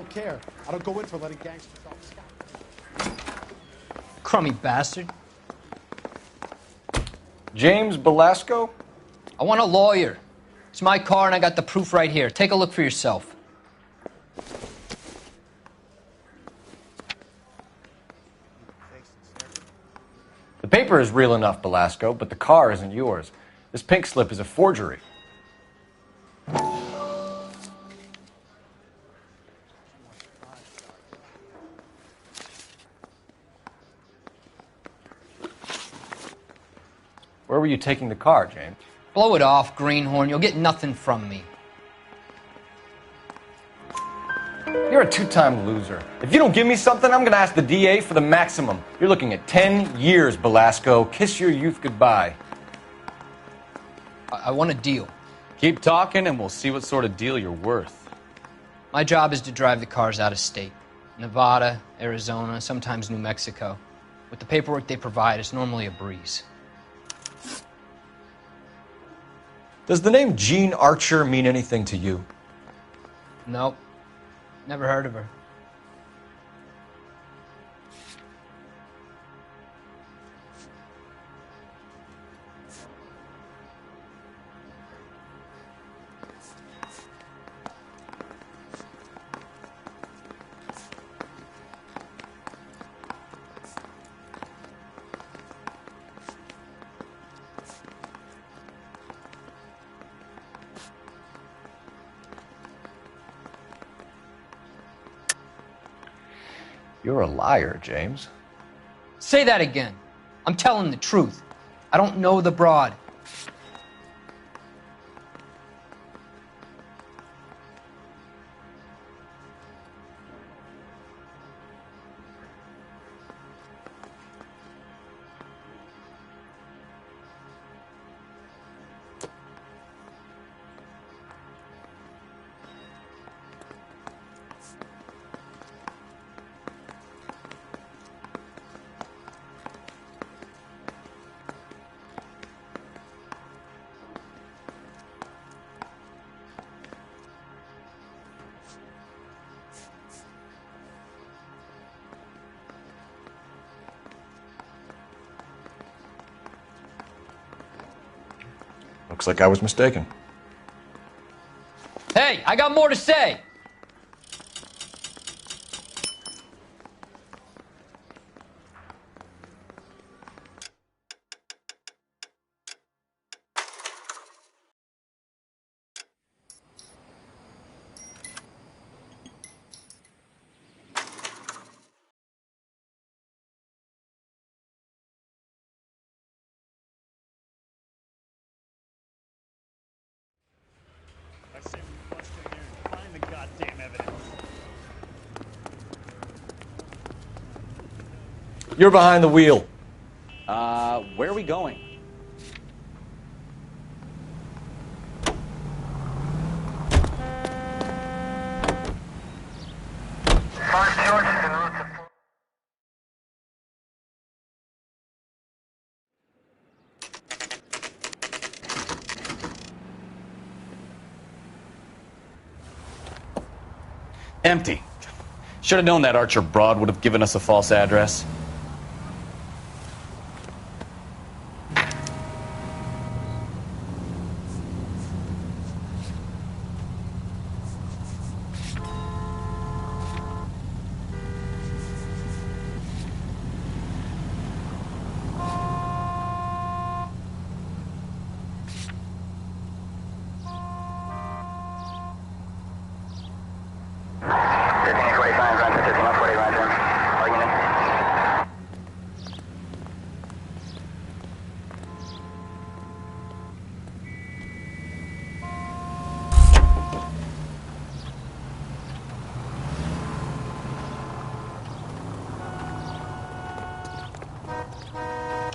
don't care. I don't go in for letting gangsters off scot. Crummy bastard. James Belasco? I want a lawyer. It's my car and I got the proof right here. Take a look for yourself. The paper is real enough, Belasco, but the car isn't yours. This pink slip is a forgery. Where were you taking the car, James? Blow it off, greenhorn. You'll get nothing from me. You're a two-time loser. If you don't give me something, I'm going to ask the DA for the maximum. You're looking at 10 years, Belasco. Kiss your youth goodbye. I want a deal. Keep talking and we'll see what sort of deal you're worth. My job is to drive the cars out of state. Nevada, Arizona, sometimes New Mexico. With the paperwork they provide, it's normally a breeze. Does the name Jean Archer mean anything to you? Nope. Never heard of her. You're a liar, James. Say that again. I'm telling the truth. I don't know the broad. Looks like I was mistaken. Hey, I got more to say. I say we bust in there and find the goddamn evidence. You're behind the wheel. Where are we going? Empty. Should have known that Archer broad would have given us a false address.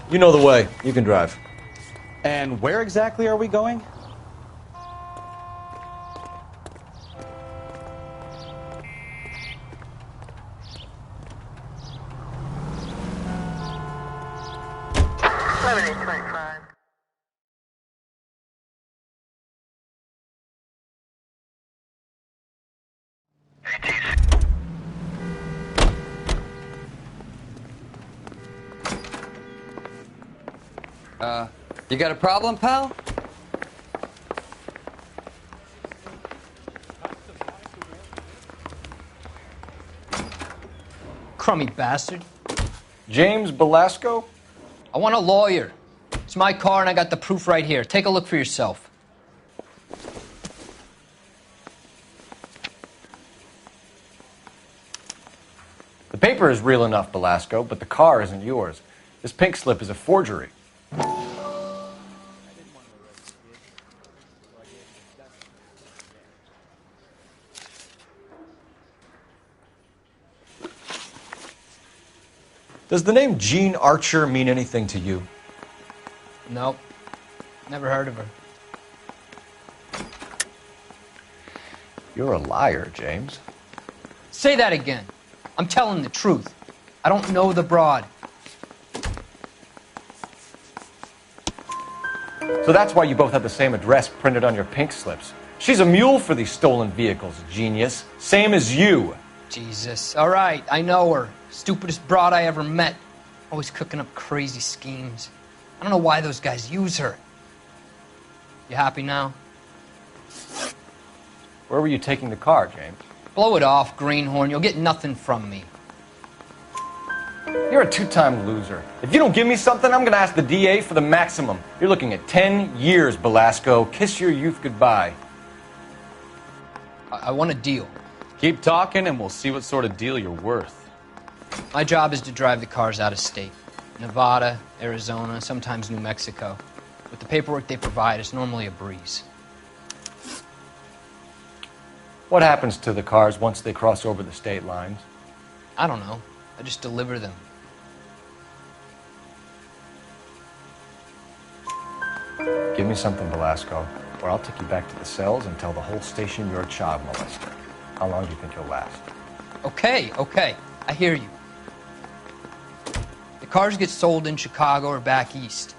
You know the way. You can drive. And where exactly are we going? ATC. You got a problem, pal? Crummy bastard. James Belasco? I want a lawyer. It's my car and I got the proof right here. Take a look for yourself. The paper is real enough, Belasco, but the car isn't yours. This pink slip is a forgery. Does the name Jean Archer mean anything to you? Nope. Never heard of her. You're a liar, James. Say that again. I'm telling the truth. I don't know the broad. So that's why you both have the same address printed on your pink slips. She's a mule for these stolen vehicles, genius. Same as you. Jesus. All right, I know her. Stupidest broad I ever met. Always cooking up crazy schemes. I don't know why those guys use her. You happy now? Where were you taking the car, James? Blow it off, greenhorn. You'll get nothing from me. You're a two-time loser. If you don't give me something, I'm gonna ask the DA for the maximum. You're looking at 10 years, Belasco. Kiss your youth goodbye. I want a deal. Keep talking and we'll see what sort of deal you're worth. My job is to drive the cars out of state. Nevada, Arizona, sometimes New Mexico. With the paperwork they provide, it's normally a breeze. What happens to the cars once they cross over the state lines? I don't know. I just deliver them. Give me something, Belasco, or I'll take you back to the cells and tell the whole station you're a child molester. How long do you think you'll last? Okay. I hear you. The cars get sold in Chicago or back east.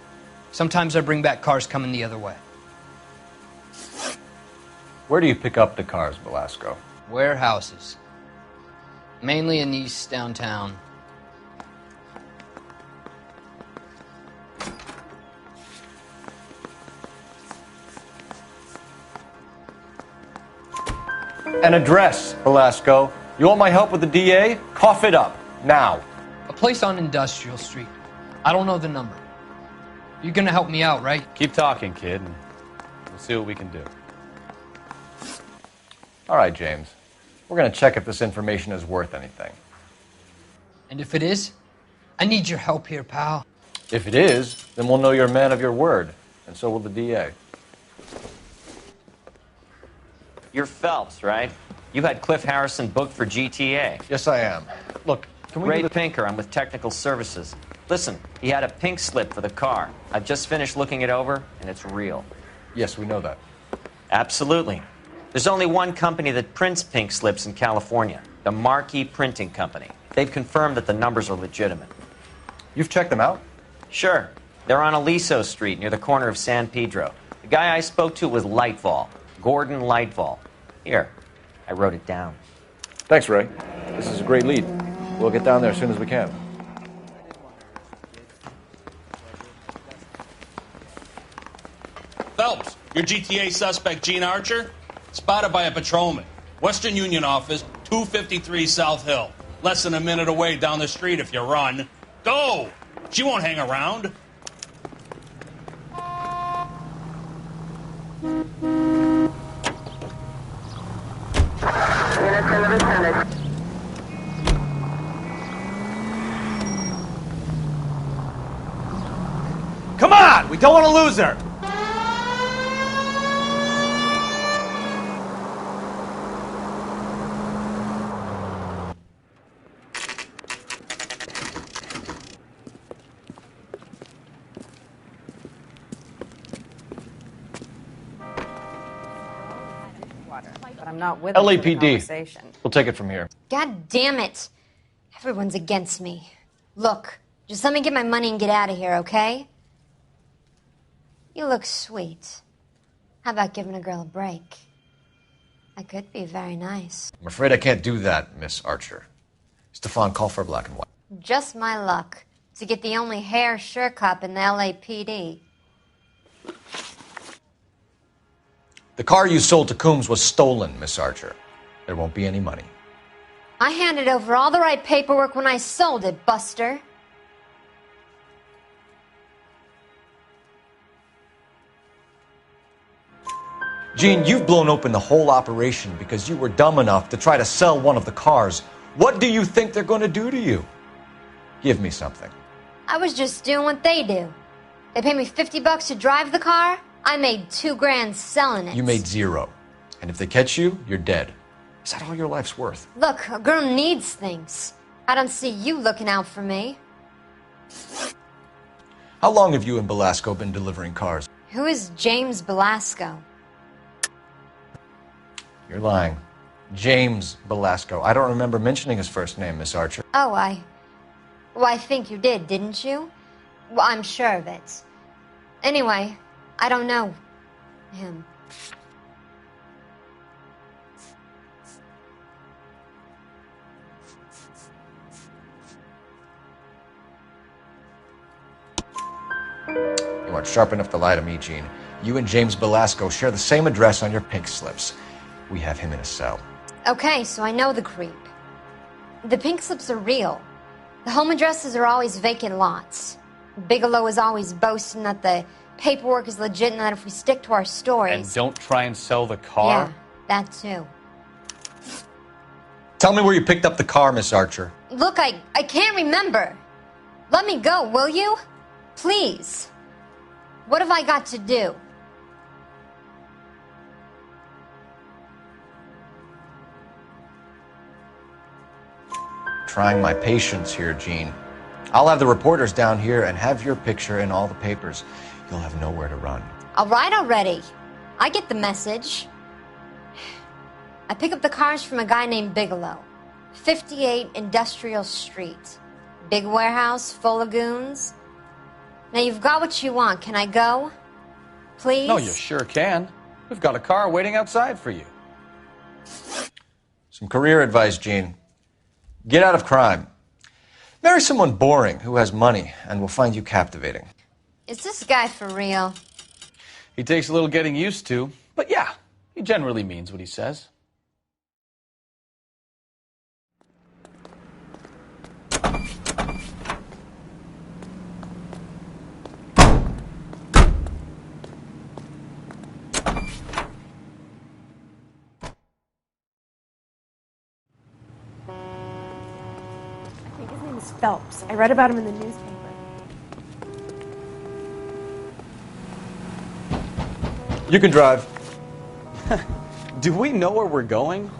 Sometimes I bring back cars coming the other way. Where do you pick up the cars, Belasco? Warehouses. Mainly in East downtown. An address, Belasco. You want my help with the DA? Cough it up, now. A place on Industrial Street. I don't know the number. You're gonna help me out, right? Keep talking, kid, and we'll see what we can do. All right, James. We're going to check if this information is worth anything. And if it is, I need your help here, pal. If it is, then we'll know you're a man of your word, and so will the DA. You're Phelps, right? You had Cliff Harrison booked for GTA. Yes, I am. Look, can we Ray do the... Pinker, I'm with Technical Services. Listen, he had a pink slip for the car. I've just finished looking it over, and it's real. Yes, we know that. Absolutely. There's only one company that prints pink slips in California, the Marquee Printing Company. They've confirmed that the numbers are legitimate. You've checked them out? Sure. They're on Aliso Street near the corner of San Pedro. The guy I spoke to was Lightval, Gordon Lightval. Here, I wrote it down. Thanks, Ray. This is a great lead. We'll get down there as soon as we can. Phelps, your GTA suspect, Jean Archer, spotted by a patrolman. Western Union office, 253 South Hill. Less than a minute away down the street if you run. Go! She won't hang around. Come on! We don't want to lose her! But I'm not with them for the LAPD. conversation. We'll take it from here. God damn it. Everyone's against me. Look, just let me get my money and get out of here, okay? You look sweet. How about giving a girl a break? I could be very nice. I'm afraid I can't do that, Miss Archer. Stefan, call for black and white. Just my luck. to get the only hair sure cup in the LAPD. The car you sold to Coombs was stolen, Miss Archer. There won't be any money. I handed over all the right paperwork when I sold it, Buster. Jean, you've blown open the whole operation because you were dumb enough to try to sell one of the cars. What do you think they're going to do to you? Give me something. I was just doing what they do. They paid me $50 to drive the car. I made $2,000 selling it. You made $0. And if they catch you, you're dead. Is that all your life's worth? Look, a girl needs things. I don't see you looking out for me. How long have you and Belasco been delivering cars? Who is James Belasco? You're lying. James Belasco. I don't remember mentioning his first name, Miss Archer. Oh, Well, I think you did, didn't you? Well, I'm sure of it. Anyway, I don't know him. You aren't sharp enough to lie to me, Jean. You and James Belasco share the same address on your pink slips. We have him in a cell. Okay, so I know the creep. The pink slips are real. The home addresses are always vacant lots. Bigelow is always boasting that the paperwork is legit and that if we stick to our stories... And don't try and sell the car? Yeah, that too. Tell me where you picked up the car, Miss Archer. Look, I can't remember. Let me go, will you? Please. What have I got to do? Trying my patience here, Jean. I'll have the reporters down here and have your picture in all the papers. You'll have nowhere to run. All right already. I get the message. I pick up the cars from a guy named Bigelow. 58 Industrial Street. Big warehouse, full of goons. Now you've got what you want. Can I go? Please? No, you sure can. We've got a car waiting outside for you. Some career advice, Jean. Get out of crime. Marry someone boring who has money and will find you captivating. Is this guy for real? He takes a little getting used to, but yeah, he generally means what he says. His name is Phelps. I read about him in the newspaper. You can drive. Do we know where we're going?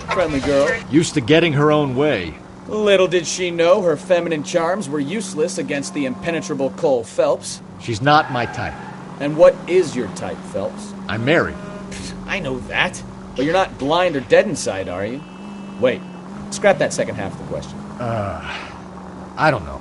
Friendly girl. Used to getting her own way. Little did she know her feminine charms were useless against the impenetrable Cole Phelps. She's not my type. And what is your type, Phelps? I'm married. I know that. But you're not blind or dead inside, are you? Wait, scrap that second half of the question. I don't know.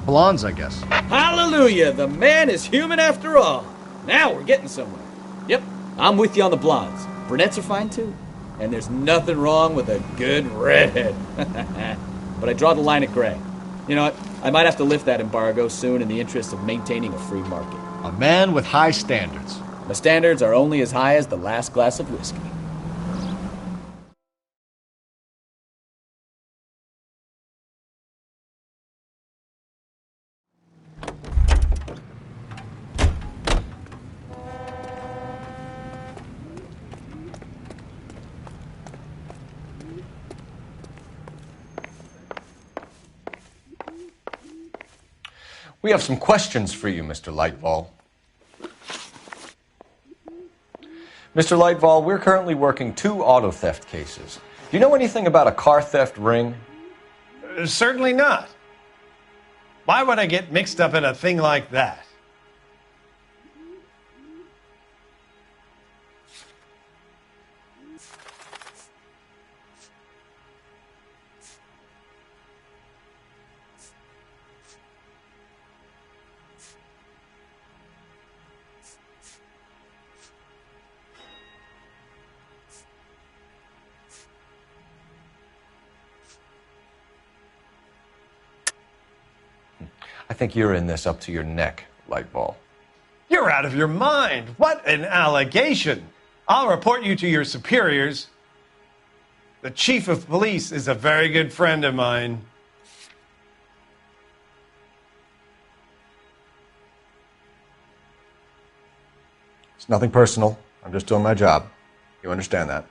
Blondes, I guess. Hallelujah! The man is human after all. Now we're getting somewhere. Yep, I'm with you on the blondes. Brunettes are fine too. And there's nothing wrong with a good redhead. But I draw the line at gray. You know what? I might have to lift that embargo soon in the interest of maintaining a free market. A man with high standards. My standards are only as high as the last glass of whiskey. We have some questions for you, Mr. Lightfall. Mr. Lightfall, we're currently working 2 auto theft cases. Do you know anything about a car theft ring? Certainly not. Why would I get mixed up in a thing like that? I think you're in this up to your neck, Lightball. You're out of your mind. What an allegation. I'll report you to your superiors. The chief of police is a very good friend of mine. It's nothing personal. I'm just doing my job. You understand that?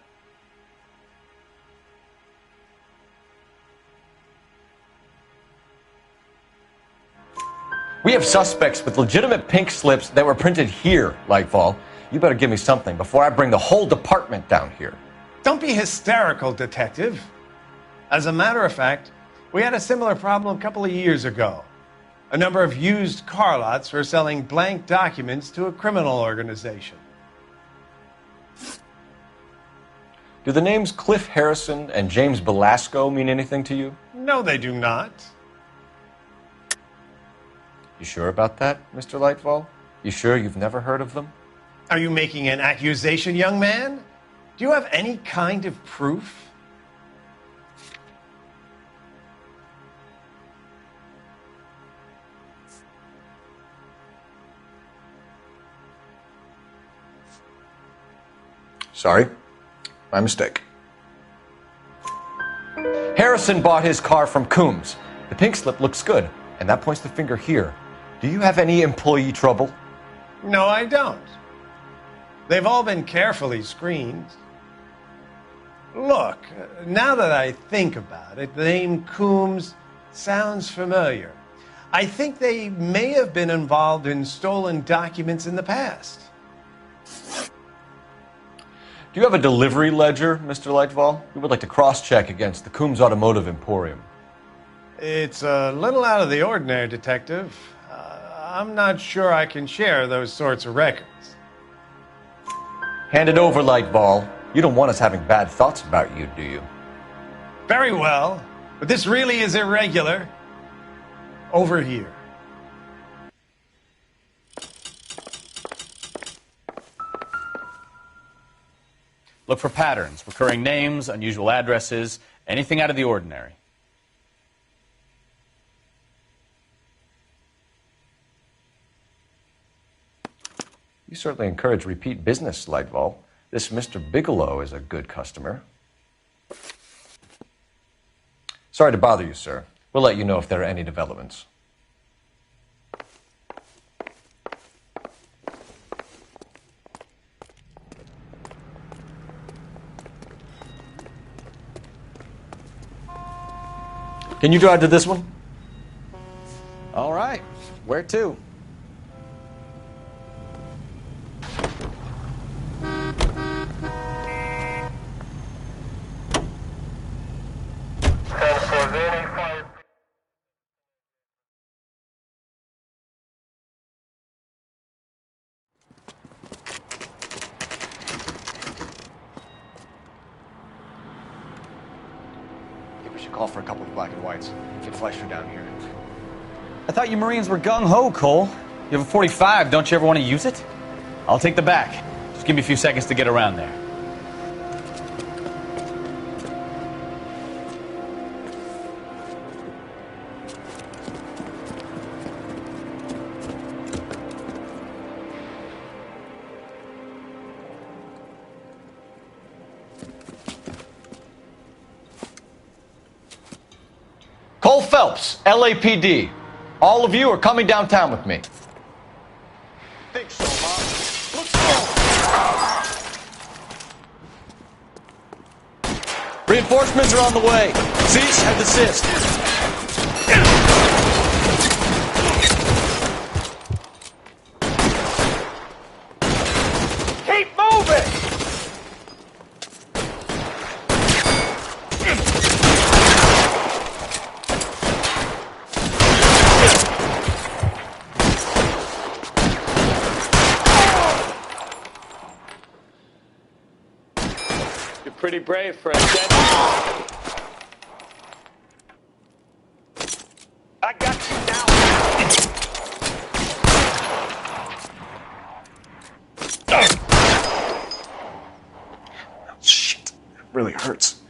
We have suspects with legitimate pink slips that were printed here, Lightfall. You better give me something before I bring the whole department down here. Don't be hysterical, Detective. As a matter of fact, we had a similar problem a couple of years ago. A number of used car lots were selling blank documents to a criminal organization. Do the names Cliff Harrison and James Belasco mean anything to you? No, they do not. You sure about that, Mr. Lightfall? You sure you've never heard of them? Are you making an accusation, young man? Do you have any kind of proof? Sorry, my mistake. Harrison bought his car from Coombs. The pink slip looks good, and that points the finger here. Do you have any employee trouble? No, I don't. They've all been carefully screened. Look, now that I think about it, the name Coombs sounds familiar. I think they may have been involved in stolen documents in the past. Do you have a delivery ledger, Mr. Lightfall? We would like to cross-check against the Coombs Automotive Emporium. It's a little out of the ordinary, Detective. I'm not sure I can share those sorts of records. Hand it over, Lightball. You don't want us having bad thoughts about you, do you? Very well, but this really is irregular. Over here. Look for patterns, recurring names, unusual addresses, anything out of the ordinary. You certainly encourage repeat business, Lightball. This Mr. Bigelow is a good customer. Sorry to bother you, sir. We'll let you know if there are any developments. Can you drive to this one? All right. Where to? Call for a couple of black and whites. Get Fleischer down here. I thought you Marines were gung-ho, Cole. You have a .45. Don't you ever want to use it? I'll take the back. Just give me a few seconds to get around there. Cole Phelps, LAPD. All of you are coming downtown with me. Think so, huh? Let's go! Reinforcements are on the way. Cease and desist. Keep moving! Pretty brave for a dead. I got you now. Shit, it really hurts.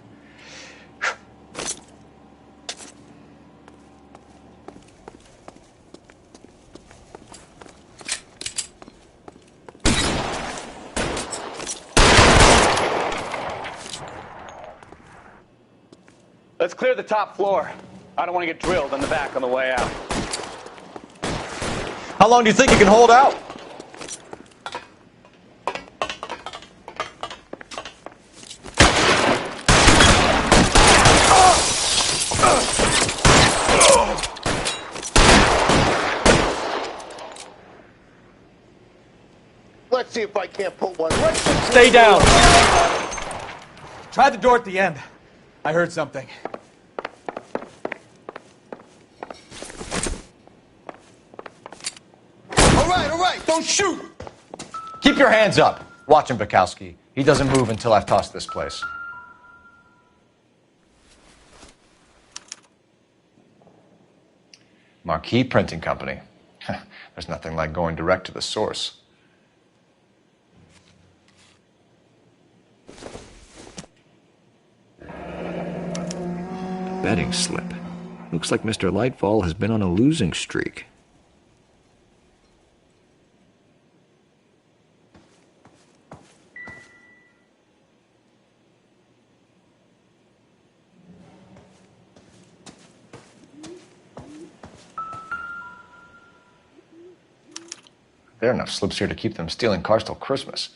Let's clear the top floor. I don't want to get drilled on the back on the way out. How long do you think you can hold out? Let's see if I can't put one right. Stay down. Try the door at the end. I heard something. All right, don't shoot! Keep your hands up. Watch him, Bukowski. He doesn't move until I've tossed this place. Marquee Printing Company. There's nothing like going direct to the source. Betting slip. Looks like Mr. Lightfall has been on a losing streak. There are enough slips here to keep them stealing cars till Christmas.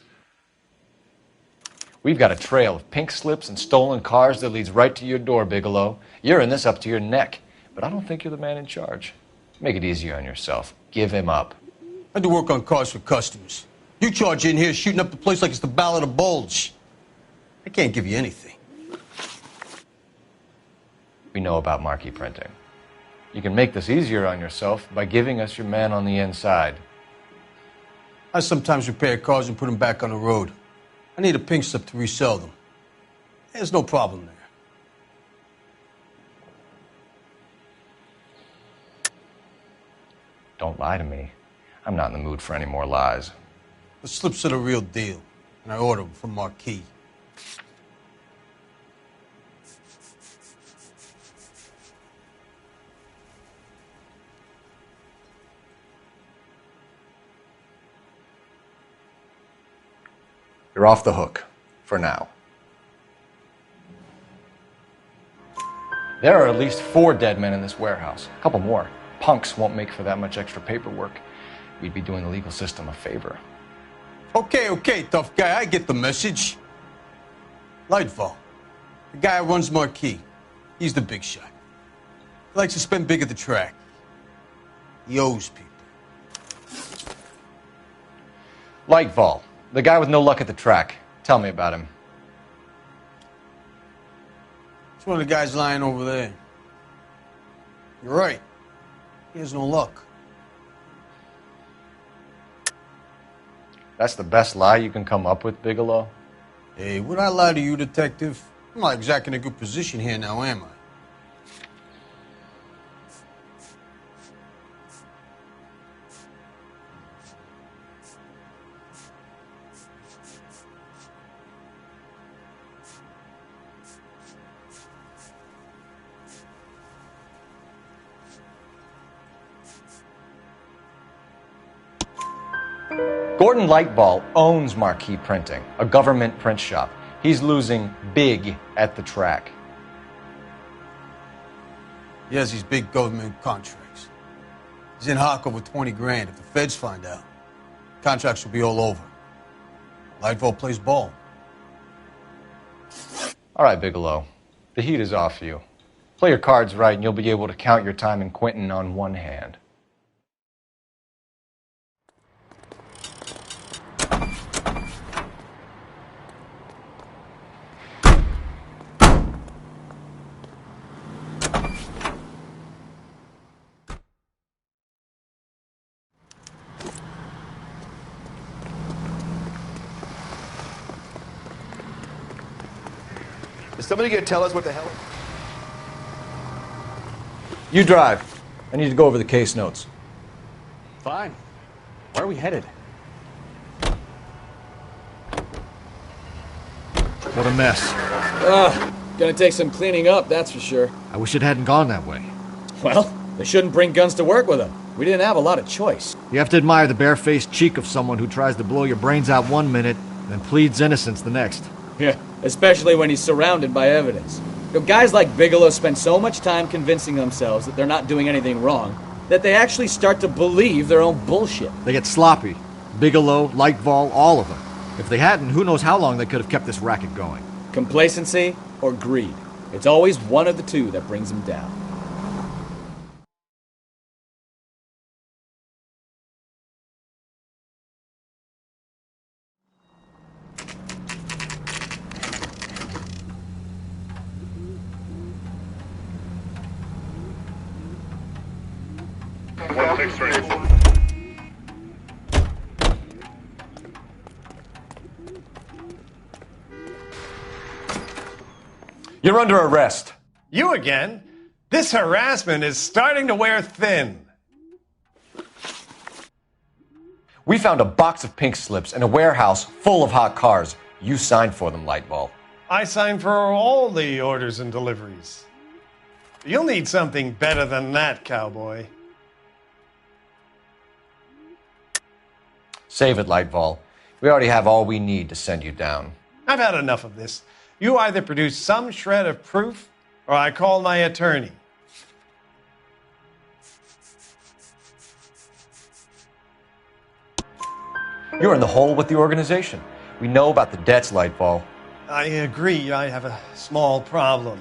We've got a trail of pink slips and stolen cars that leads right to your door, Bigelow. You're in this up to your neck, but I don't think you're the man in charge. Make it easier on yourself. Give him up. I do work on cars for customers. You charge in here shooting up the place like it's the Ballad of Bulge. I can't give you anything. We know about Marquee Printing. You can make this easier on yourself by giving us your man on the inside. I sometimes repair cars and put them back on the road. I need a pink slip to resell them. There's no problem there. Don't lie to me. I'm not in the mood for any more lies. The slips are the real deal, and I ordered them from Marquee. You're off the hook, for now. There are at least 4 dead men in this warehouse. A couple more. Punks won't make for that much extra paperwork. We'd be doing the legal system a favor. Okay, tough guy, I get the message. Lightfall, the guy who runs Marquee. He's the big shot. He likes to spend big at the track. He owes people. Lightfall, the guy with no luck at the track. Tell me about him. It's one of the guys lying over there. You're right. He has no luck. That's the best lie you can come up with, Bigelow? Hey, would I lie to you, detective? I'm not exactly in a good position here now, am I? Gordon Lightfall owns Marquee Printing, a government print shop. He's losing big at the track. He has these big government contracts. He's in hock over 20 grand. If the feds find out, contracts will be all over. Lightfall plays ball. All right, Bigelow. The heat is off you. Play your cards right and you'll be able to count your time in Quentin on one hand. Is somebody gonna tell us what the hell? You drive. I need to go over the case notes. Fine. Where are we headed? What a mess. Gonna take some cleaning up, that's for sure. I wish it hadn't gone that way. Well, they shouldn't bring guns to work with them. We didn't have a lot of choice. You have to admire the barefaced cheek of someone who tries to blow your brains out one minute, then pleads innocence the next. Yeah, especially when he's surrounded by evidence. Guys like Bigelow spend so much time convincing themselves that they're not doing anything wrong that they actually start to believe their own bullshit. They get sloppy. Bigelow, Lightfall, all of them. If they hadn't, who knows how long they could have kept this racket going. Complacency or greed. It's always one of the two that brings them down. You're under arrest. You again? This harassment is starting to wear thin. We found a box of pink slips in a warehouse full of hot cars. You signed for them, Lightball. I signed for all the orders and deliveries. You'll need something better than that, cowboy. Save it, Lightball. We already have all we need to send you down. I've had enough of this. You either produce some shred of proof, or I call my attorney. You're in the hole with the organization. We know about the debts, Lightball. I agree. I have a small problem.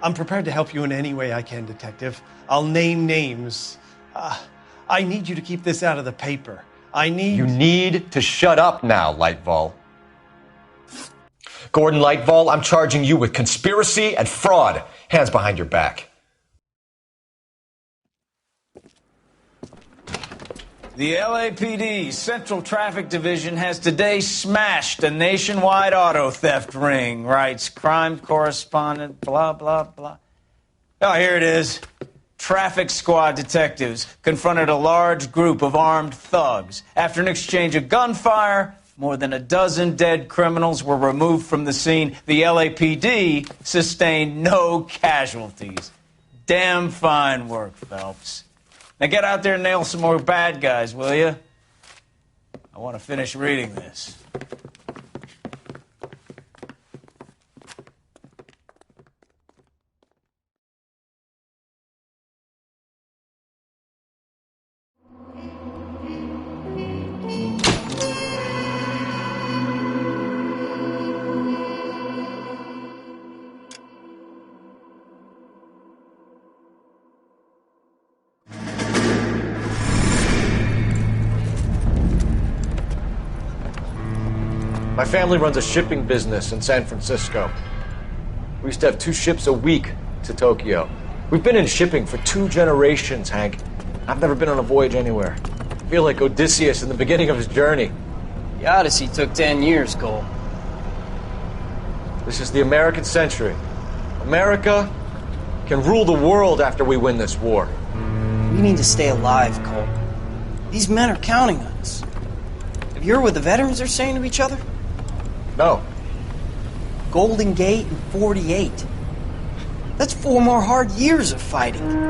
I'm prepared to help you in any way I can, Detective. I'll name names. I need you to keep this out of the paper. You need to shut up now, Lightball. Gordon Lightball, I'm charging you with conspiracy and fraud. Hands behind your back. The LAPD Central Traffic Division has today smashed a nationwide auto theft ring, writes crime correspondent, blah, blah, blah. Oh, here it is. Traffic squad detectives confronted a large group of armed thugs. After an exchange of gunfire, more than a dozen dead criminals were removed from the scene. The LAPD sustained no casualties. Damn fine work, Phelps. Now get out there and nail some more bad guys, will you? I want to finish reading this. My family runs a shipping business in San Francisco. We used to have 2 ships a week to Tokyo. We've been in shipping for 2 generations, Hank. I've never been on a voyage anywhere. I feel like Odysseus in the beginning of his journey. The Odyssey took 10 years, Cole. This is the American century. America can rule the world after we win this war. We need to stay alive, Cole. These men are counting on us. Have you heard what the veterans are saying to each other? No. Golden Gate and 48. That's 4 more hard years of fighting.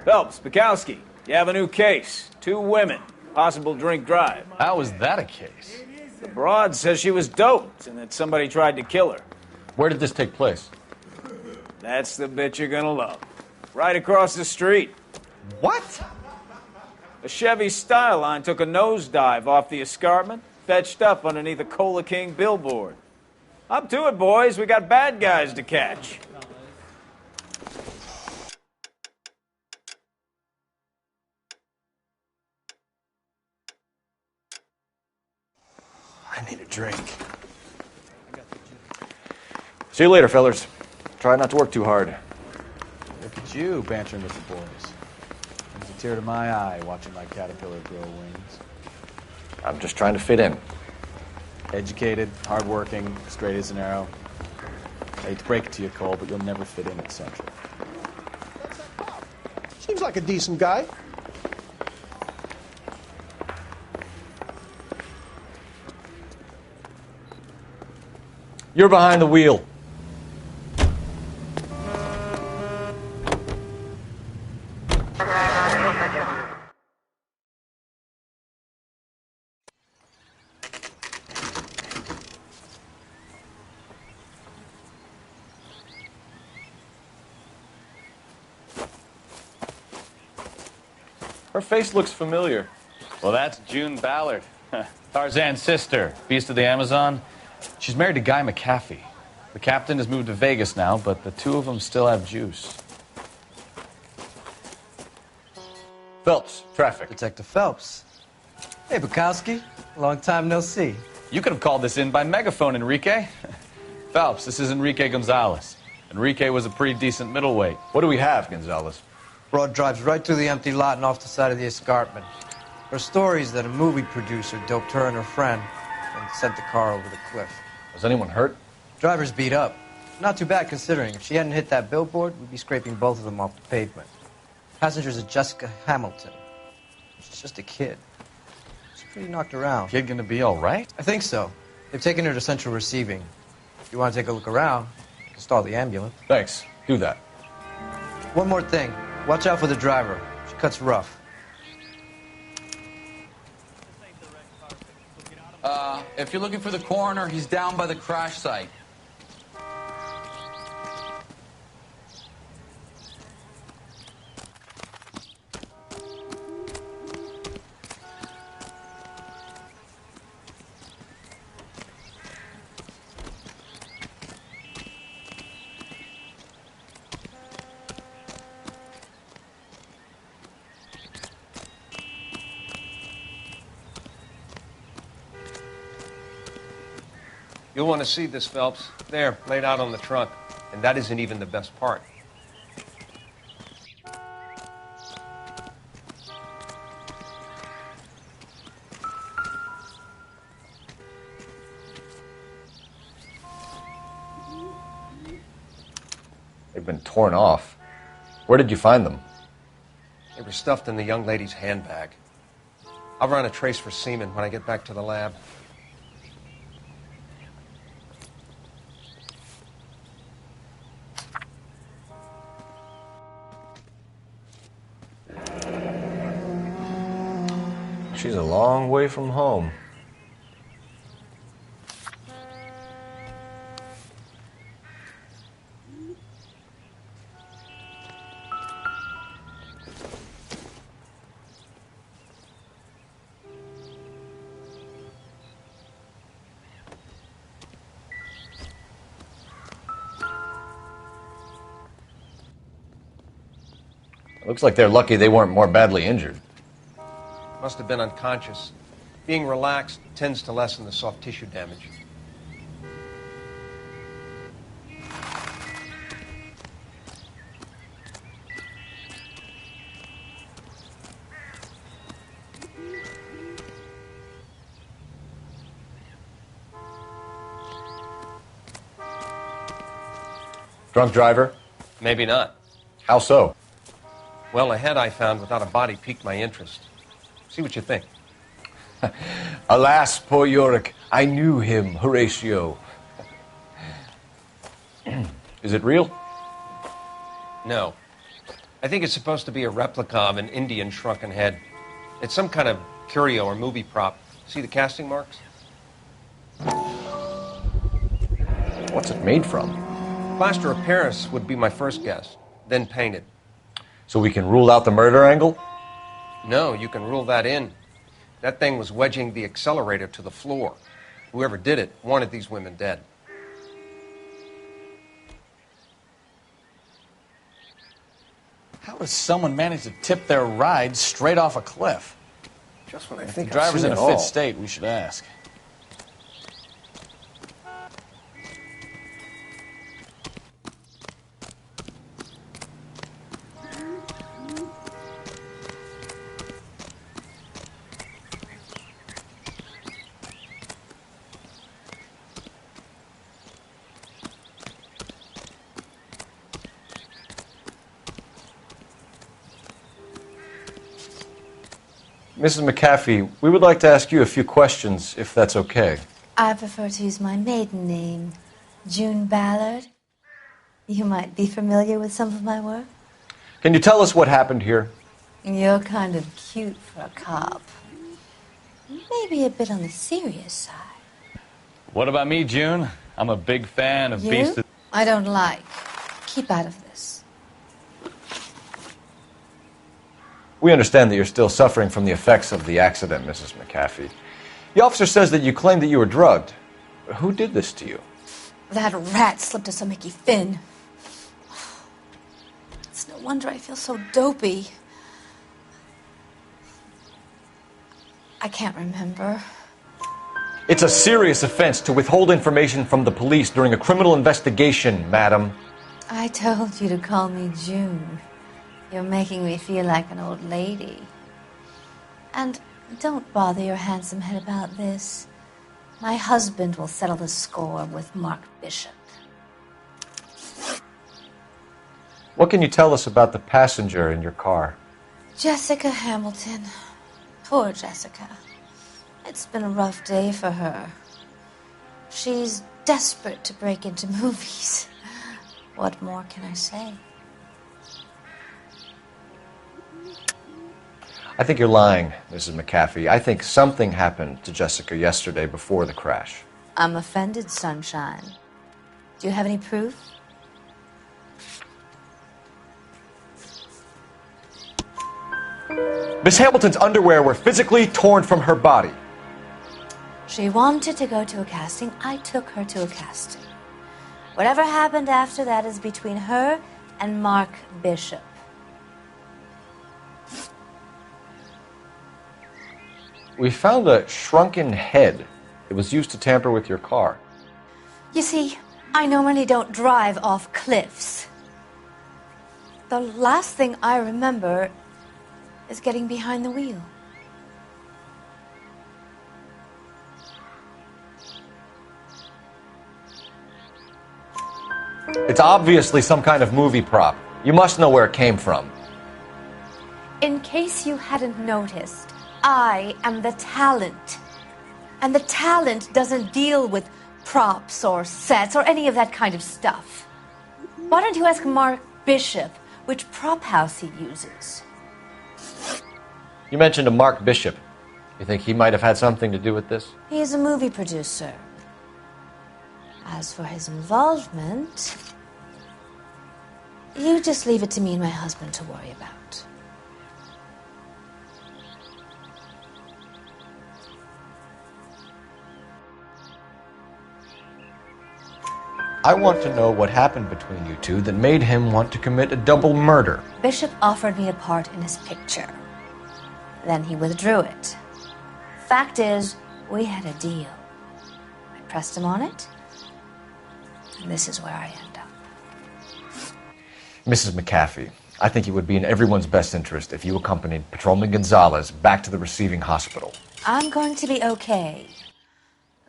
Phelps, Bukowski, you have a new case. 2 women, possible drink drive. How is that a case? The broad says she was doped and that somebody tried to kill her. Where did this take place? That's the bit you're gonna love. Right across the street. What? A Chevy Styline took a nosedive off the escarpment, fetched up underneath a Cola King billboard. Up to it, boys. We got bad guys to catch. I need a drink. See you later, fellers. Try not to work too hard. Look at you bantering with the boys. Brings a tear to my eye watching my caterpillar grow wings. I'm just trying to fit in. Educated, hardworking, straight as an arrow. I hate to break it to you, Cole, but you'll never fit in at Central. Seems like a decent guy. You're behind the wheel. Her face looks familiar. Well, that's June Ballard, Tarzan's sister, beast of the Amazon. She's married to Guy McAfee. The captain has moved to Vegas now, but the two of them still have juice. Phelps, traffic. Detective Phelps. Hey, Bukowski. Long time no see. You could have called this in by megaphone, Enrique. Phelps, this is Enrique Gonzalez. Enrique was a pretty decent middleweight. What do we have, Gonzalez? Broad drives right through the empty lot and off the side of the escarpment. Her story is that a movie producer doped her and her friend and sent the car over the cliff. Was anyone hurt? Driver's beat up. Not too bad considering. If she hadn't hit that billboard, we'd be scraping both of them off the pavement. Passengers are Jessica Hamilton. She's just a kid. She's pretty knocked around. Kid gonna be all right? I think so. They've taken her to Central Receiving. If you want to take a look around, you can stall the ambulance. Thanks. Do that. One more thing. Watch out for the driver. She cuts rough. If you're looking for the coroner, he's down by the crash site. You'll want to see this, Phelps. There, laid out on the trunk. And that isn't even the best part. They've been torn off. Where did you find them? They were stuffed in the young lady's handbag. I'll run a trace for semen when I get back to the lab. She's a long way from home. Looks like they're lucky they weren't more badly injured. Must have been unconscious. Being relaxed tends to lessen the soft tissue damage. Drunk driver? Maybe not. How so? Well, a head I found without a body piqued my interest. See what you think. Alas, poor Yorick, I knew him, Horatio. Is it real? No. I think it's supposed to be a replica of an Indian shrunken head. It's some kind of curio or movie prop. See the casting marks? What's it made from? Plaster of Paris would be my first guess, then painted. So we can rule out the murder angle? No, you can rule that in. That thing was wedging the accelerator to the floor. Whoever did it wanted these women dead. How does someone manage to tip their ride straight off a cliff? Just when I If think the driver's I've in seen a it fit all. state, we should ask. Mrs. McAfee, we would like to ask you a few questions, if that's okay. I prefer to use my maiden name, June Ballard. You might be familiar with some of my work. Can you tell us what happened here? You're kind of cute for a cop. Maybe a bit on the serious side. What about me, June? I'm a big fan of Beast of... I don't like. Keep out of this. We understand that you're still suffering from the effects of the accident, Mrs. McAfee. The officer says that you claimed that you were drugged. Who did this to you? That rat slipped us a Mickey Finn. It's no wonder I feel so dopey. I can't remember. It's a serious offense to withhold information from the police during a criminal investigation, madam. I told you to call me June. You're making me feel like an old lady. And don't bother your handsome head about this. My husband will settle the score with Mark Bishop. What can you tell us about the passenger in your car? Jessica Hamilton. Poor Jessica. It's been a rough day for her. She's desperate to break into movies. What more can I say? I think you're lying, Mrs. McAfee. I think something happened to Jessica yesterday before the crash. I'm offended, Sunshine. Do you have any proof? Miss Hamilton's underwear were physically torn from her body. She wanted to go to a casting. I took her to a casting. Whatever happened after that is between her and Mark Bishop. We found a shrunken head. It was used to tamper with your car. You see, I normally don't drive off cliffs. The last thing I remember is getting behind the wheel. It's obviously some kind of movie prop. You must know where it came from. In case you hadn't noticed, I am the talent. And the talent doesn't deal with props or sets or any of that kind of stuff. Why don't you ask Mark Bishop which prop house he uses? You mentioned a Mark Bishop. You think he might have had something to do with this? He is a movie producer. As for his involvement, you just leave it to me and my husband to worry about. I want to know what happened between you two that made him want to commit a double murder. Bishop offered me a part in his picture. Then he withdrew it. Fact is, we had a deal. I pressed him on it, and this is where I end up. Mrs. McAfee, I think it would be in everyone's best interest if you accompanied Patrolman Gonzalez back to the receiving hospital. I'm going to be okay.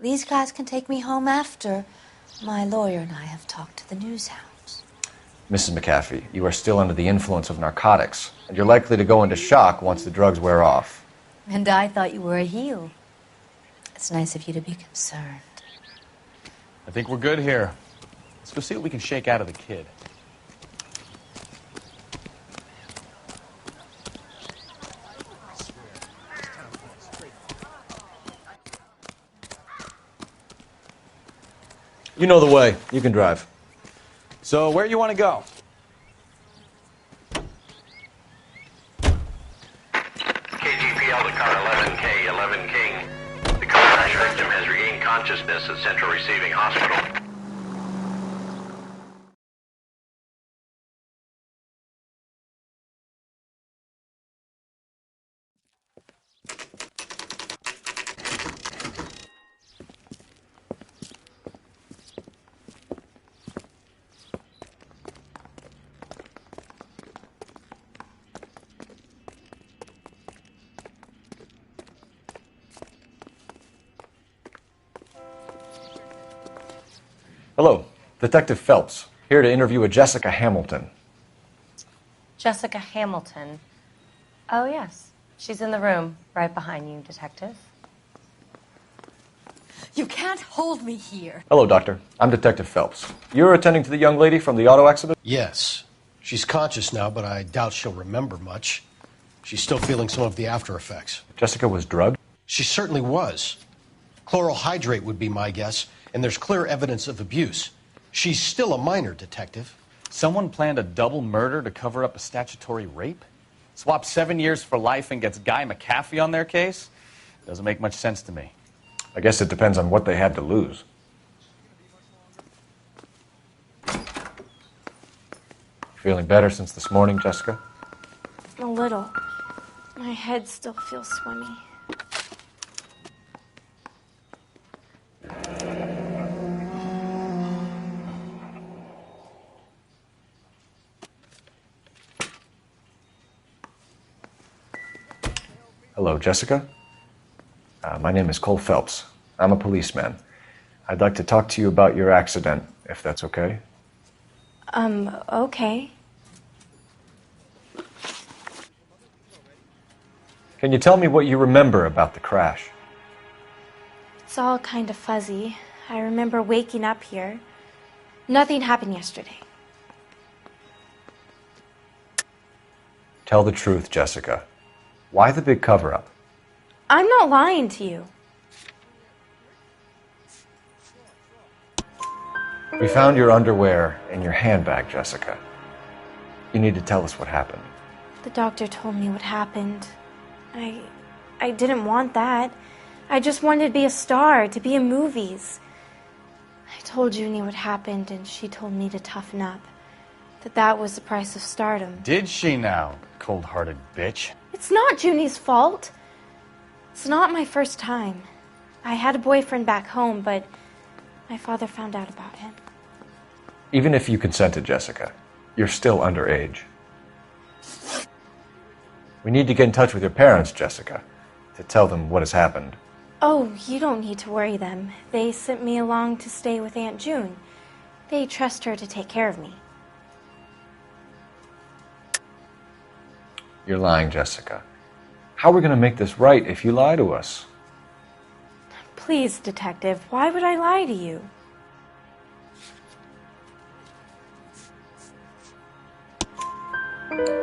These guys can take me home after. My lawyer and I have talked to the news hounds. Mrs. McAfee, you are still under the influence of narcotics, and you're likely to go into shock once the drugs wear off. And I thought you were a heel. It's nice of you to be concerned. I think we're good here. Let's go see what we can shake out of the kid. You know the way. You can drive. So, where you want to go? KGPL to car 11K, 11 King. The car crash victim has regained consciousness at Central Receiving Hospital. Hello, Detective Phelps, here to interview a Jessica Hamilton. Jessica Hamilton. Oh, yes. She's in the room, right behind you, Detective. You can't hold me here. Hello, Doctor. I'm Detective Phelps. You're attending to the young lady from the auto accident? Yes. She's conscious now, but I doubt she'll remember much. She's still feeling some of the after effects. Jessica was drugged? She certainly was. Chloral hydrate would be my guess, and there's clear evidence of abuse. She's still a minor, Detective. Someone planned a double murder to cover up a statutory rape? Swap 7 years for life and gets Guy McAfee on their case? Doesn't make much sense to me. I guess it depends on what they had to lose. Feeling better since this morning, Jessica? A little. My head still feels swimmy. Hello, Jessica. My name is Cole Phelps. I'm a policeman. I'd like to talk to you about your accident, if that's okay. Okay. Can you tell me what you remember about the crash? It's all kind of fuzzy. I remember waking up here. Nothing happened yesterday. Tell the truth, Jessica. Why the big cover-up? I'm not lying to you. We found your underwear in your handbag, Jessica. You need to tell us what happened. The doctor told me what happened. I didn't want that. I just wanted to be a star, to be in movies. I told Junie what happened, and she told me to toughen up. That was the price of stardom. Did she now, cold-hearted bitch? It's not Junie's fault. It's not my first time. I had a boyfriend back home, but my father found out about him. Even if you consented, Jessica, you're still underage. We need to get in touch with your parents, Jessica, to tell them what has happened. Oh, you don't need to worry them. They sent me along to stay with Aunt June. They trust her to take care of me. You're lying, Jessica. How are we going to make this right if you lie to us? Please, Detective, why would I lie to you?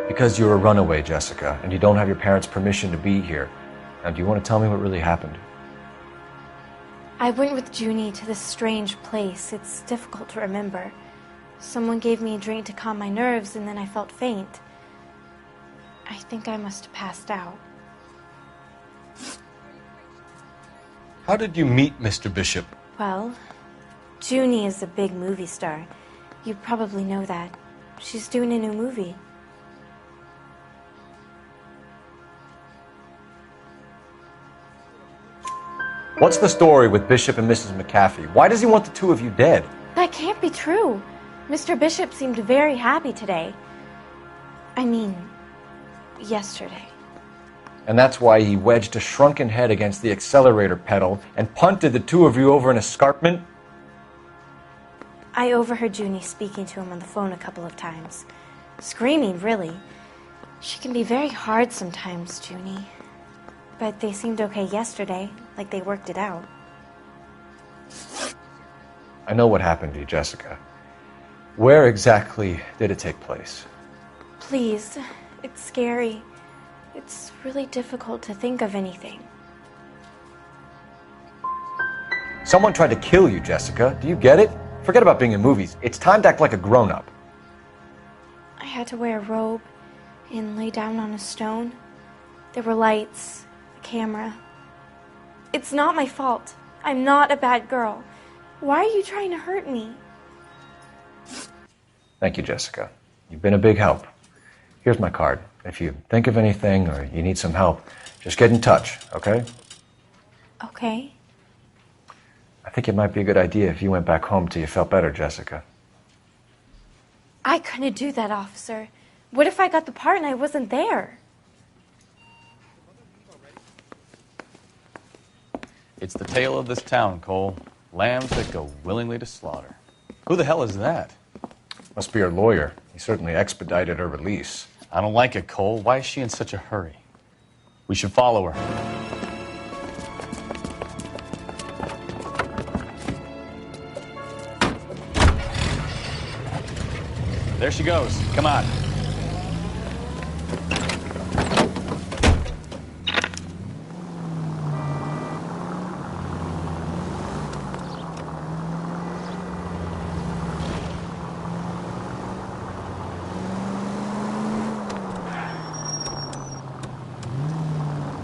Because you're a runaway, Jessica, and you don't have your parents' permission to be here. Now, do you want to tell me what really happened? I went with Junie to this strange place. It's difficult to remember. Someone gave me a drink to calm my nerves, and then I felt faint. I think I must have passed out. How did you meet Mr. Bishop? Well, Junie is a big movie star. You probably know that. She's doing a new movie. What's the story with Bishop and Mrs. McAfee? Why does he want the two of you dead? That can't be true. Mr. Bishop seemed very happy today. I mean, yesterday. And that's why he wedged a shrunken head against the accelerator pedal and punted the two of you over an escarpment? I overheard Junie speaking to him on the phone a couple of times. Screaming, really. She can be very hard sometimes, Junie. But they seemed okay yesterday, like they worked it out. I know what happened to you, Jessica. Where exactly did it take place? Please, it's scary. It's really difficult to think of anything. Someone tried to kill you, Jessica. Do you get it? Forget about being in movies. It's time to act like a grown-up. I had to wear a robe and lay down on a stone. There were lights, a camera. It's not my fault. I'm not a bad girl. Why are you trying to hurt me? Thank you, Jessica. You've been a big help. Here's my card. If you think of anything or you need some help, just get in touch, okay? Okay. I think it might be a good idea if you went back home till you felt better, Jessica. I couldn't do that, officer. What if I got the part and I wasn't there? It's the tale of this town, Cole. Lambs that go willingly to slaughter. Who the hell is that? Must be her lawyer. He certainly expedited her release. I don't like it, Cole. Why is she in such a hurry? We should follow her. There she goes. Come on.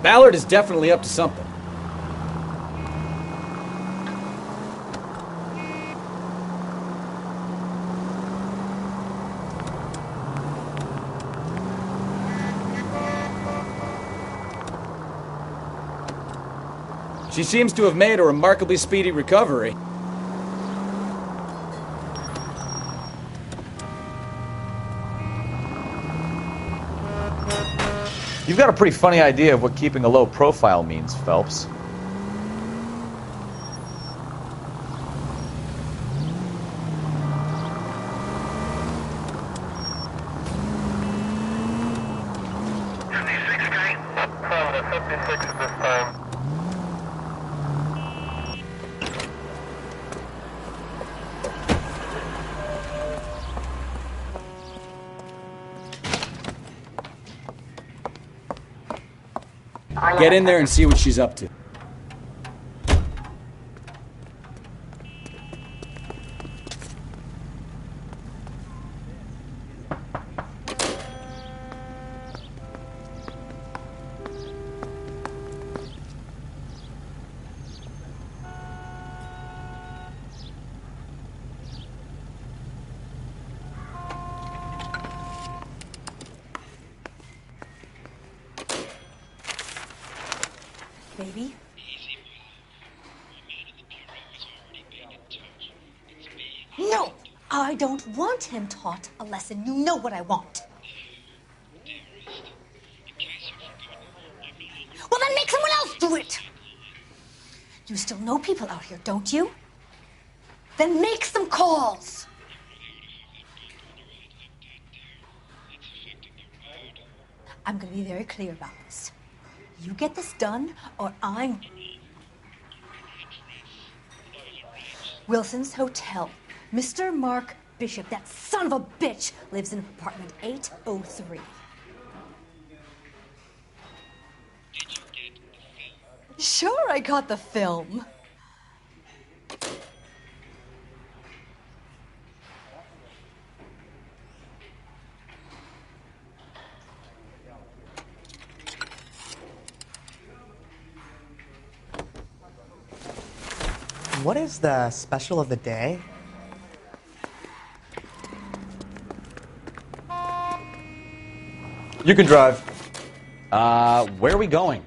Ballard is definitely up to something. She seems to have made a remarkably speedy recovery. You've got a pretty funny idea of what keeping a low profile means, Phelps. Get in there and see what she's up to. Baby? No! I don't want him taught a lesson. You know what I want. Well, then make someone else do it! You still know people out here, don't you? Then make some calls! I'm gonna be very clear about this. You get this done, or I'm... Wilson's Hotel. Mr. Mark Bishop, that son of a bitch, lives in apartment 803. Sure, I got the film. What is the special of the day? You can drive. Where are we going?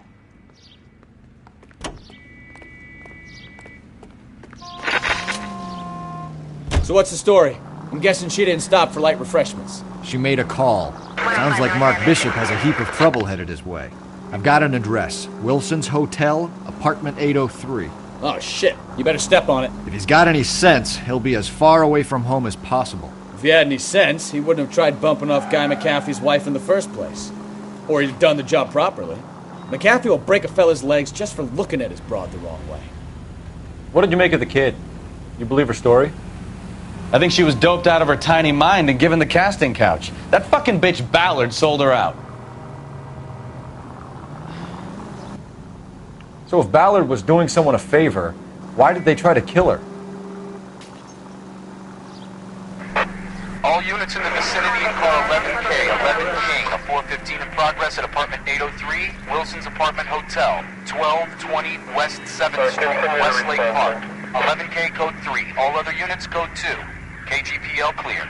So what's the story? I'm guessing she didn't stop for light refreshments. She made a call. Sounds like Mark Bishop has a heap of trouble headed his way. I've got an address. Wilson's Hotel, apartment 803. Oh, shit. You better step on it. If he's got any sense, he'll be as far away from home as possible. If he had any sense, he wouldn't have tried bumping off Guy McAfee's wife in the first place. Or he'd have done the job properly. McAfee will break a fella's legs just for looking at his broad the wrong way. What did you make of the kid? You believe her story? I think she was doped out of her tiny mind and given the casting couch. That fucking bitch Ballard sold her out. So if Ballard was doing someone a favor, why did they try to kill her? All units in the vicinity in car 11K, 11 King, a 415 in progress at apartment 803, Wilson's Apartment Hotel, 1220 West 7th Street, Westlake Park. 11K code 3, all other units code 2. KGPL clear.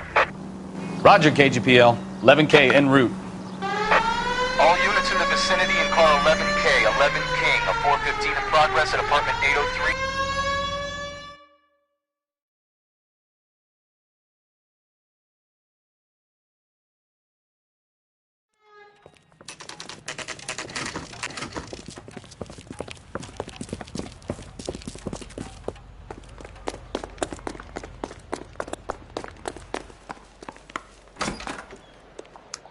Roger, KGPL. 11K en route. All units in the vicinity in car 11K, 11 King, a 415 in progress at apartment 803.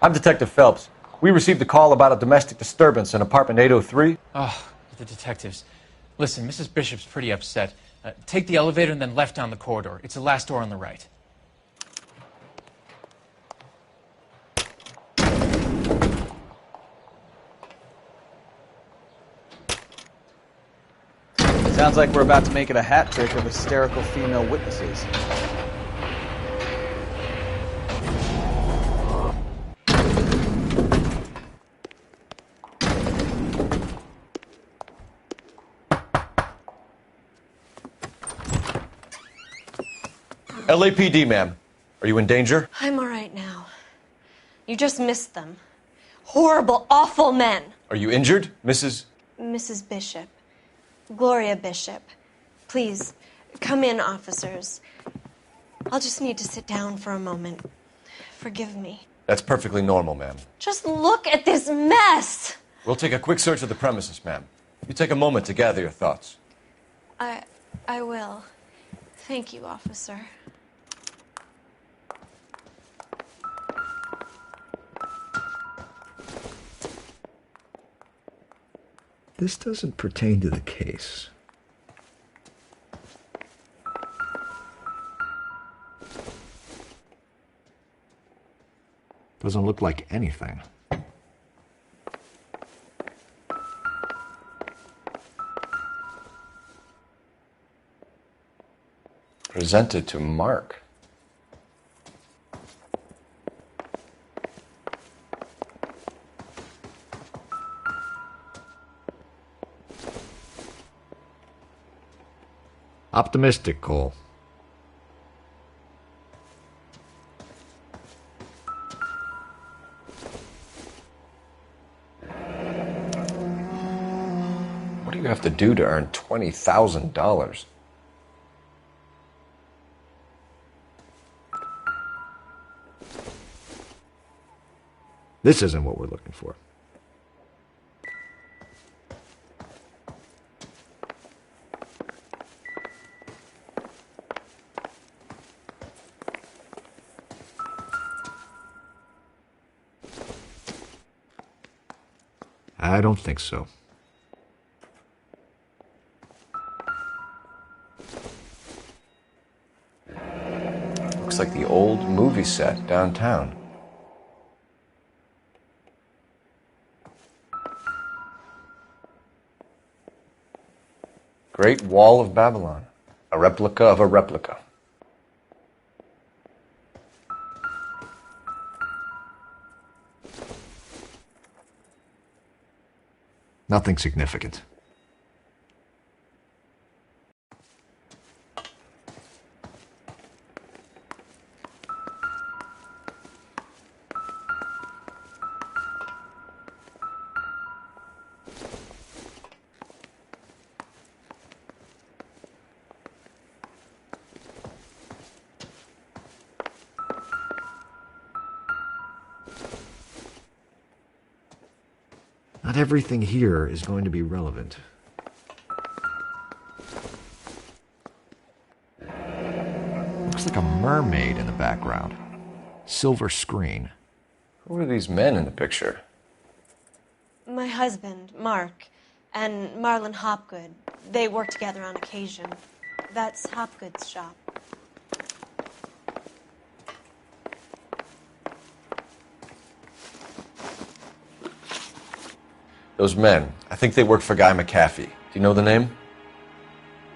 I'm Detective Phelps. We received a call about a domestic disturbance in apartment 803. Oh, the detectives. Listen, Mrs. Bishop's pretty upset. Take the elevator and then left down the corridor. It's the last door on the right. Sounds like we're about to make it a hat trick of hysterical female witnesses. LAPD, ma'am. Are you in danger? I'm all right now. You just missed them. Horrible, awful men. Are you injured, Mrs.? Mrs. Bishop. Gloria Bishop. Please, come in, officers. I'll just need to sit down for a moment. Forgive me. That's perfectly normal, ma'am. Just look at this mess! We'll take a quick search of the premises, ma'am. You take a moment to gather your thoughts. I will. Thank you, officer. This doesn't pertain to the case. Doesn't look like anything. Presented to Mark. Optimistic, Cole. What do you have to do to earn $20,000? This isn't what we're looking for. I don't think so. Looks like the old movie set downtown. Great Wall of Babylon. A replica of a replica. Nothing significant. Not everything here is going to be relevant. Looks like a mermaid in the background. Silver screen. Who are these men in the picture? My husband, Mark, and Marlon Hopgood. They work together on occasion. That's Hopgood's shop. Those men, I think they work for Guy McAfee. Do you know the name?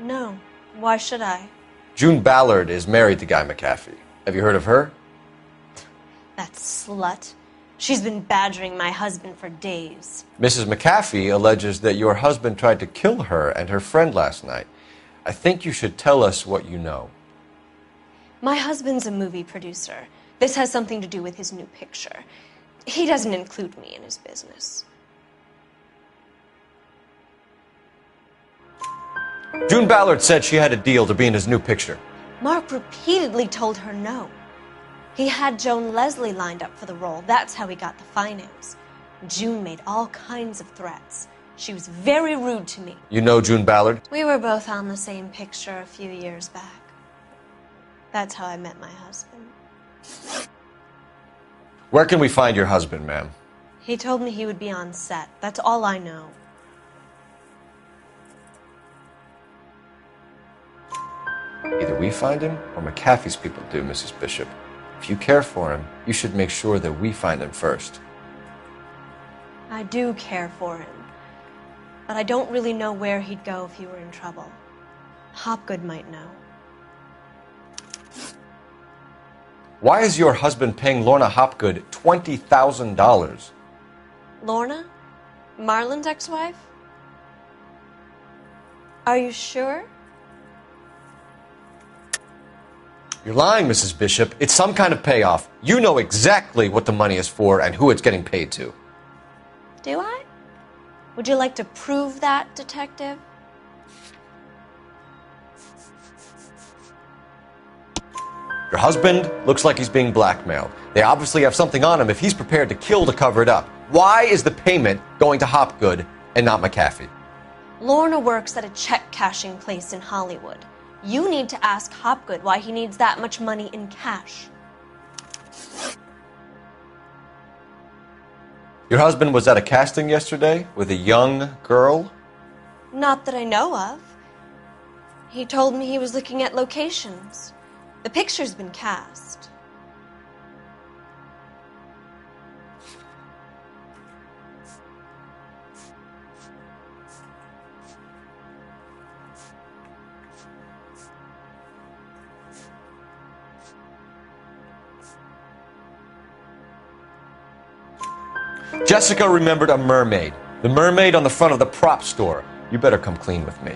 No. Why should I? June Ballard is married to Guy McAfee. Have you heard of her? That slut. She's been badgering my husband for days. Mrs. McAfee alleges that your husband tried to kill her and her friend last night. I think you should tell us what you know. My husband's a movie producer. This has something to do with his new picture. He doesn't include me in his business. June Ballard said she had a deal to be in his new picture. Mark repeatedly told her no. He had Joan Leslie lined up for the role. That's how he got the finance. June made all kinds of threats. She was very rude to me. You know June Ballard? We were both on the same picture a few years back. That's how I met my husband. Where can we find your husband, ma'am? He told me he would be on set. That's all I know. Either we find him or McAfee's people do, Mrs. Bishop. If you care for him, you should make sure that we find him first. I do care for him. But I don't really know where he'd go if he were in trouble. Hopgood might know. Why is your husband paying Lorna Hopgood $20,000? Lorna? Marlon's ex-wife? Are you sure? You're lying, Mrs. Bishop. It's some kind of payoff. You know exactly what the money is for and who it's getting paid to. Do I? Would you like to prove that, Detective? Your husband looks like he's being blackmailed. They obviously have something on him if he's prepared to kill to cover it up. Why is the payment going to Hopgood and not McAfee? Lorna works at a check-cashing place in Hollywood. You need to ask Hopgood why he needs that much money in cash. Your husband was at a casting yesterday with a young girl? Not that I know of. He told me he was looking at locations. The picture's been cast. Jessica remembered a mermaid. The mermaid on the front of the prop store. You better come clean with me.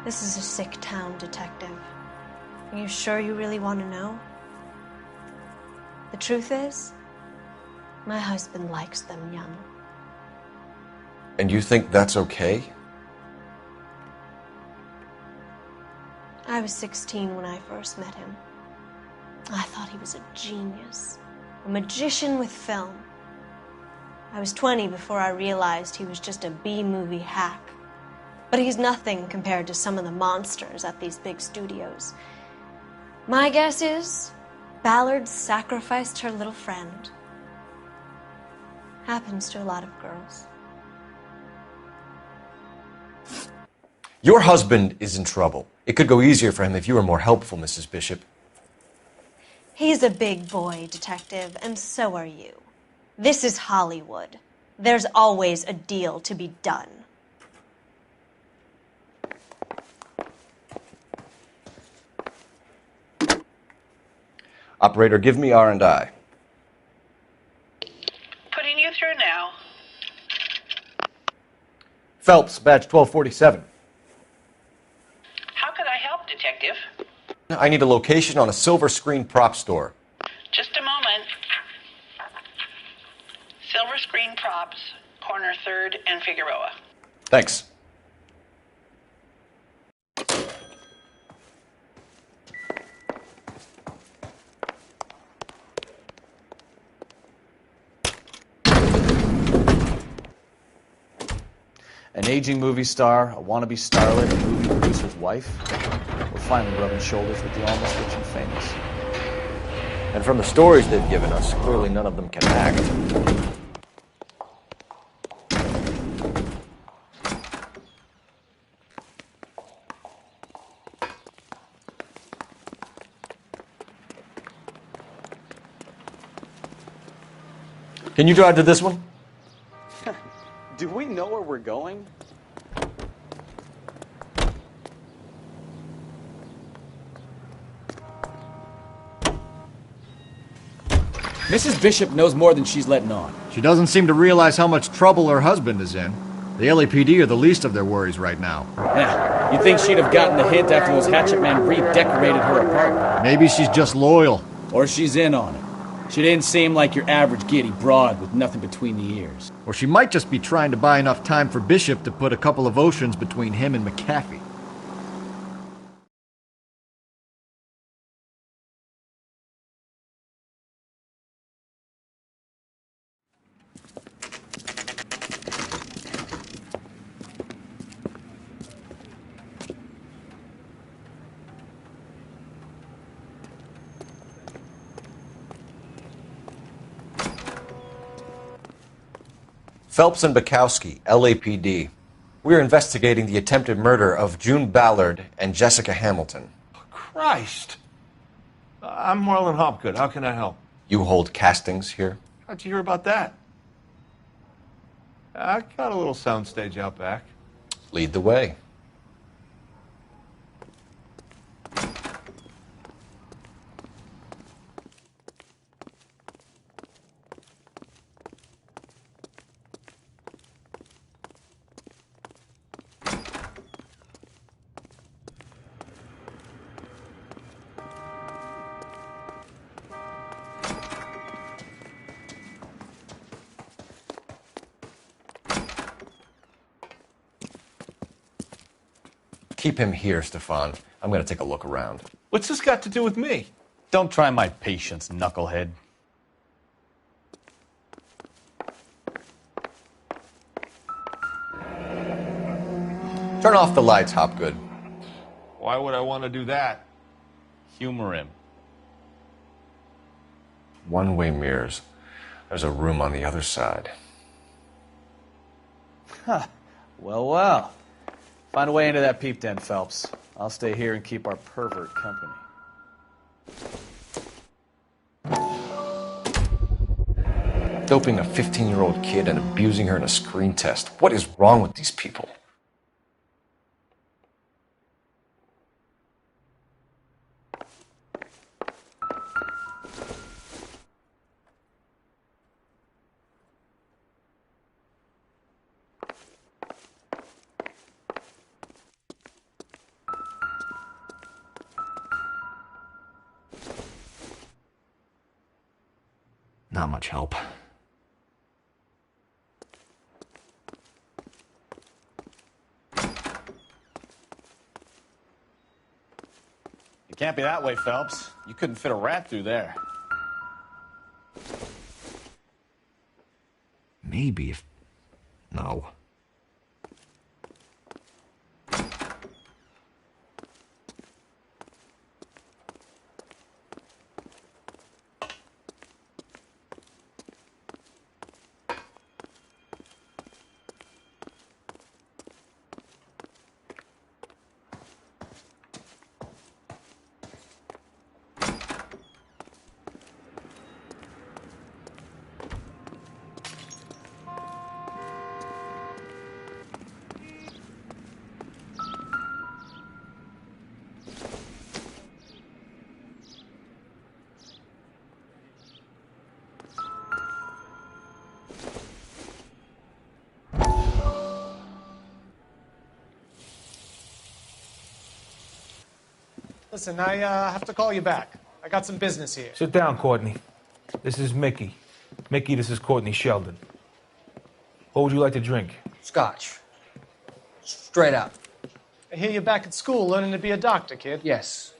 This is a sick town, Detective. Are you sure you really want to know? The truth is, my husband likes them young. And you think that's okay? I was 16 when I first met him. I thought he was a genius, a magician with film. I was 20 before I realized he was just a B-movie hack. But he's nothing compared to some of the monsters at these big studios. My guess is Ballard sacrificed her little friend. Happens to a lot of girls. Your husband is in trouble. It could go easier for him if you were more helpful, Mrs. Bishop. He's a big boy, Detective, and so are you. This is Hollywood. There's always a deal to be done. Operator, give me R&I. Putting you through now. Phelps, badge 1247. How could I help, Detective? I need a location on a silver screen prop store. Just a moment. Silver Screen Props, corner 3rd and Figueroa. Thanks. An aging movie star, a wannabe starlet, a movie producer's wife. We're finally rubbing shoulders with the almost rich and famous. And from the stories they've given us, clearly none of them can act. Can you drive to this one? Do we know where we're going? Mrs. Bishop knows more than she's letting on. She doesn't seem to realize how much trouble her husband is in. The LAPD are the least of their worries right now. Yeah, you'd think she'd have gotten the hint after those hatchet men redecorated her apartment. Maybe she's just loyal. Or she's in on it. She didn't seem like your average giddy broad with nothing between the ears. Or she might just be trying to buy enough time for Bishop to put a couple of oceans between him and McAfee. Phelps and Bukowski, LAPD. We're investigating the attempted murder of June Ballard and Jessica Hamilton. Christ. I'm Marlon Hopgood. How can I help? You hold castings here? How'd you hear about that? I got a little soundstage out back. Lead the way. Keep him here, Stefan. I'm going to take a look around. What's this got to do with me? Don't try my patience, knucklehead. Turn off the lights, Hopgood. Why would I want to do that? Humor him. One-way mirrors. There's a room on the other side. Huh. Well, well. Find a way into that peep den, Phelps. I'll stay here and keep our pervert company. Doping a 15-year-old kid and abusing her in a screen test. What is wrong with these people? Not much help. It can't be that way, Phelps. You couldn't fit a rat through there. Maybe if... No. Listen, I have to call you back. I got some business here. Sit down, Courtney. This is Mickey. Mickey, this is Courtney Sheldon. What would you like to drink? Scotch. Straight up. I hear you're back at school learning to be a doctor, kid. Yes.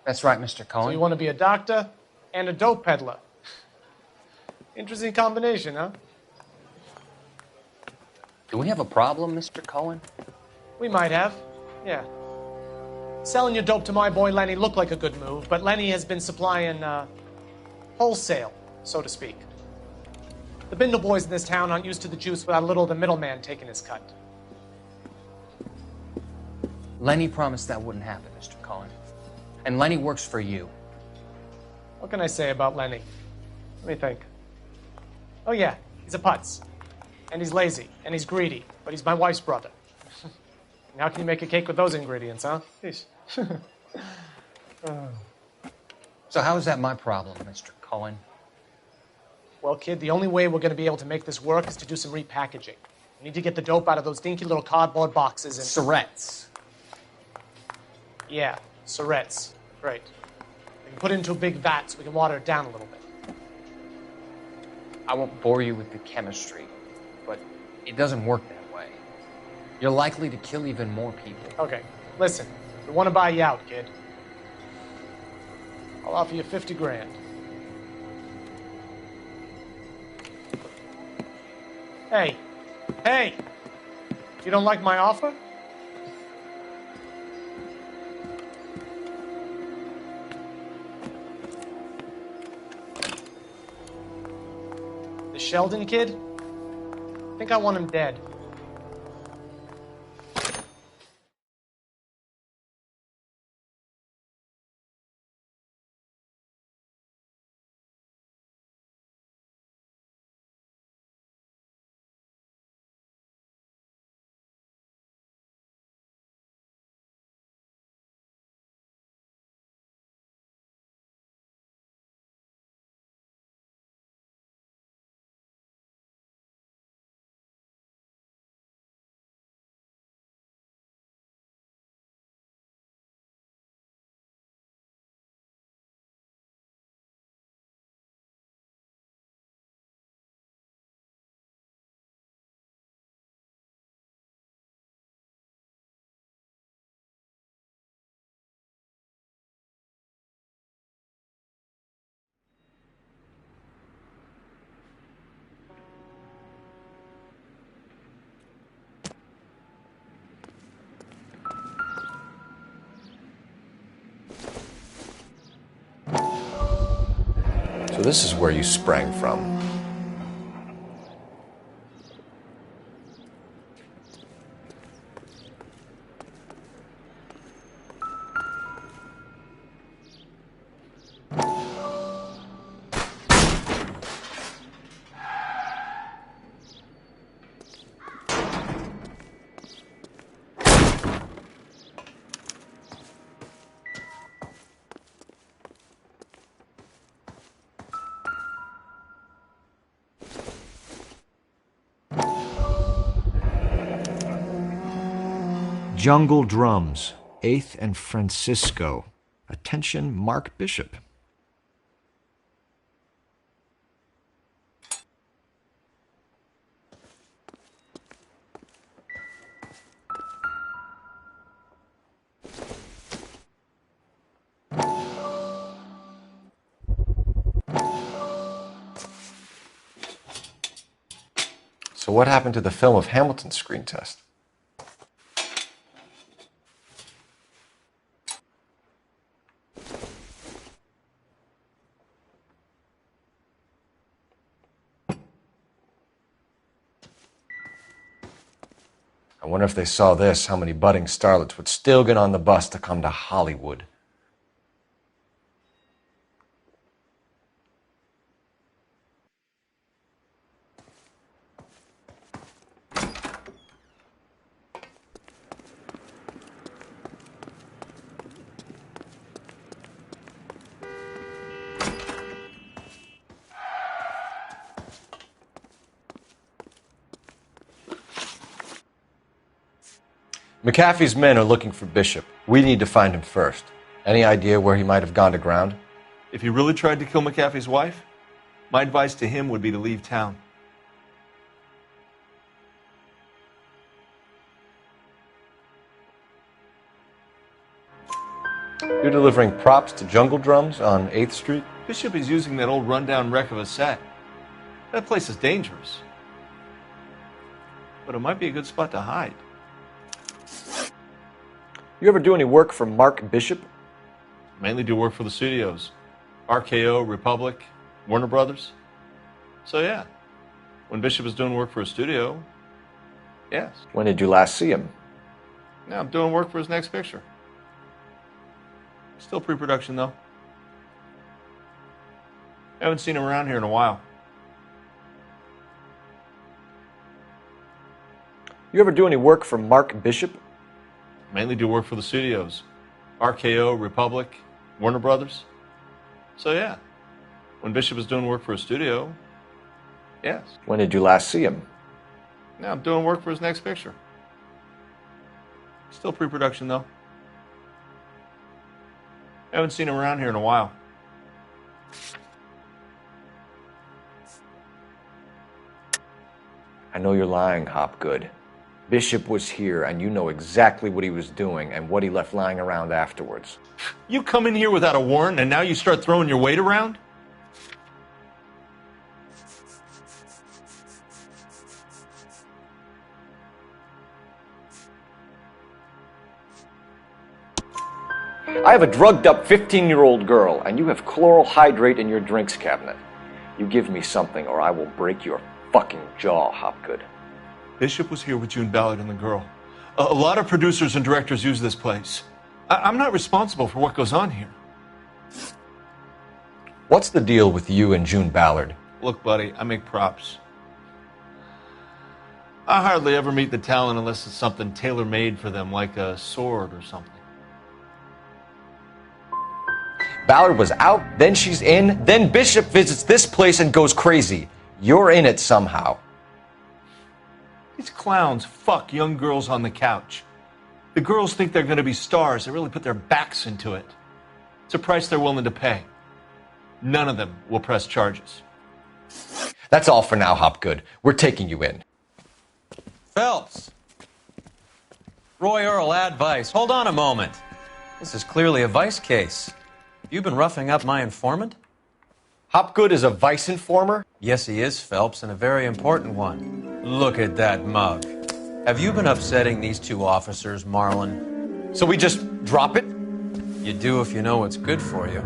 That's right, Mr. Cohen. So you want to be a doctor and a dope peddler. Interesting combination, huh? Do we have a problem, Mr. Cohen? We might have, yeah. Selling your dope to my boy Lenny looked like a good move, but Lenny has been supplying wholesale, so to speak. The Bindle boys in this town aren't used to the juice without a little of the middleman taking his cut. Lenny promised that wouldn't happen, Mr. Cohen. And Lenny works for you. What can I say about Lenny? Let me think. Oh yeah, he's a putz. And he's lazy, and he's greedy, but he's my wife's brother. And how can you make a cake with those ingredients, huh? Jeez. So how is that my problem, Mr. Cohen? Well, kid, the only way we're going to be able to make this work is to do some repackaging. We need to get the dope out of those dinky little cardboard boxes and... Surrettes. Yeah, Surrettes. Right. We can put it into a big vat so we can water it down a little bit. I won't bore you with the chemistry, but it doesn't work that way. You're likely to kill even more people. Okay, listen. We want to buy you out, kid. I'll offer you 50 grand. Hey. Hey! You don't like my offer? The Sheldon kid? think I want him dead. So this is where you sprang from. Jungle Drums, 8th and Francisco. Attention, Mark Bishop. So what happened to the film of Hamilton's screen test? I wonder if they saw this, how many budding starlets would still get on the bus to come to Hollywood. McAfee's men are looking for Bishop. We need to find him first. Any idea where he might have gone to ground? If he really tried to kill McAfee's wife, my advice to him would be to leave town. You're delivering props to Jungle Drums on 8th Street? Bishop is using that old rundown wreck of a set. That place is dangerous. But it might be a good spot to hide. You ever do any work for Mark Bishop? Mainly do work for the studios. RKO, Republic, Warner Brothers. So yeah, when Bishop is doing work for a studio, yes. When did you last see him? Now I'm doing work for his next picture. Still pre-production though. Haven't seen him around here in a while. You ever do any work for Mark Bishop? Mainly do work for the studios. RKO, Republic, Warner Brothers. So yeah, when Bishop is doing work for a studio, yes. When did you last see him? Now I'm doing work for his next picture. Still pre-production though. Haven't seen him around here in a while. I know you're lying, Hopgood. Bishop was here, and you know exactly what he was doing and what he left lying around afterwards. You come in here without a warrant, and now you start throwing your weight around? I have a drugged-up 15-year-old girl, and you have chloral hydrate in your drinks cabinet. You give me something, or I will break your fucking jaw, Hopgood. Bishop was here with June Ballard and the girl. A lot of producers and directors use this place. I'm not responsible for what goes on here. What's the deal with you and June Ballard? Look, buddy, I make props. I hardly ever meet the talent unless it's something tailor-made for them, like a sword or something. Ballard was out, then she's in, then Bishop visits this place and goes crazy. You're in it somehow. These clowns fuck young girls on the couch. The girls think they're going to be stars. They really put their backs into it. It's a price they're willing to pay. None of them will press charges. That's all for now, Hopgood. We're taking you in. Phelps. Roy Earl, advice. Hold on a moment. This is clearly a vice case. You've been roughing up my informant? Hopgood is a vice informer? Yes, he is, Phelps, and a very important one. Look at that mug. Have you been upsetting these two officers, Marlin? So we just drop it? You do if you know what's good for you.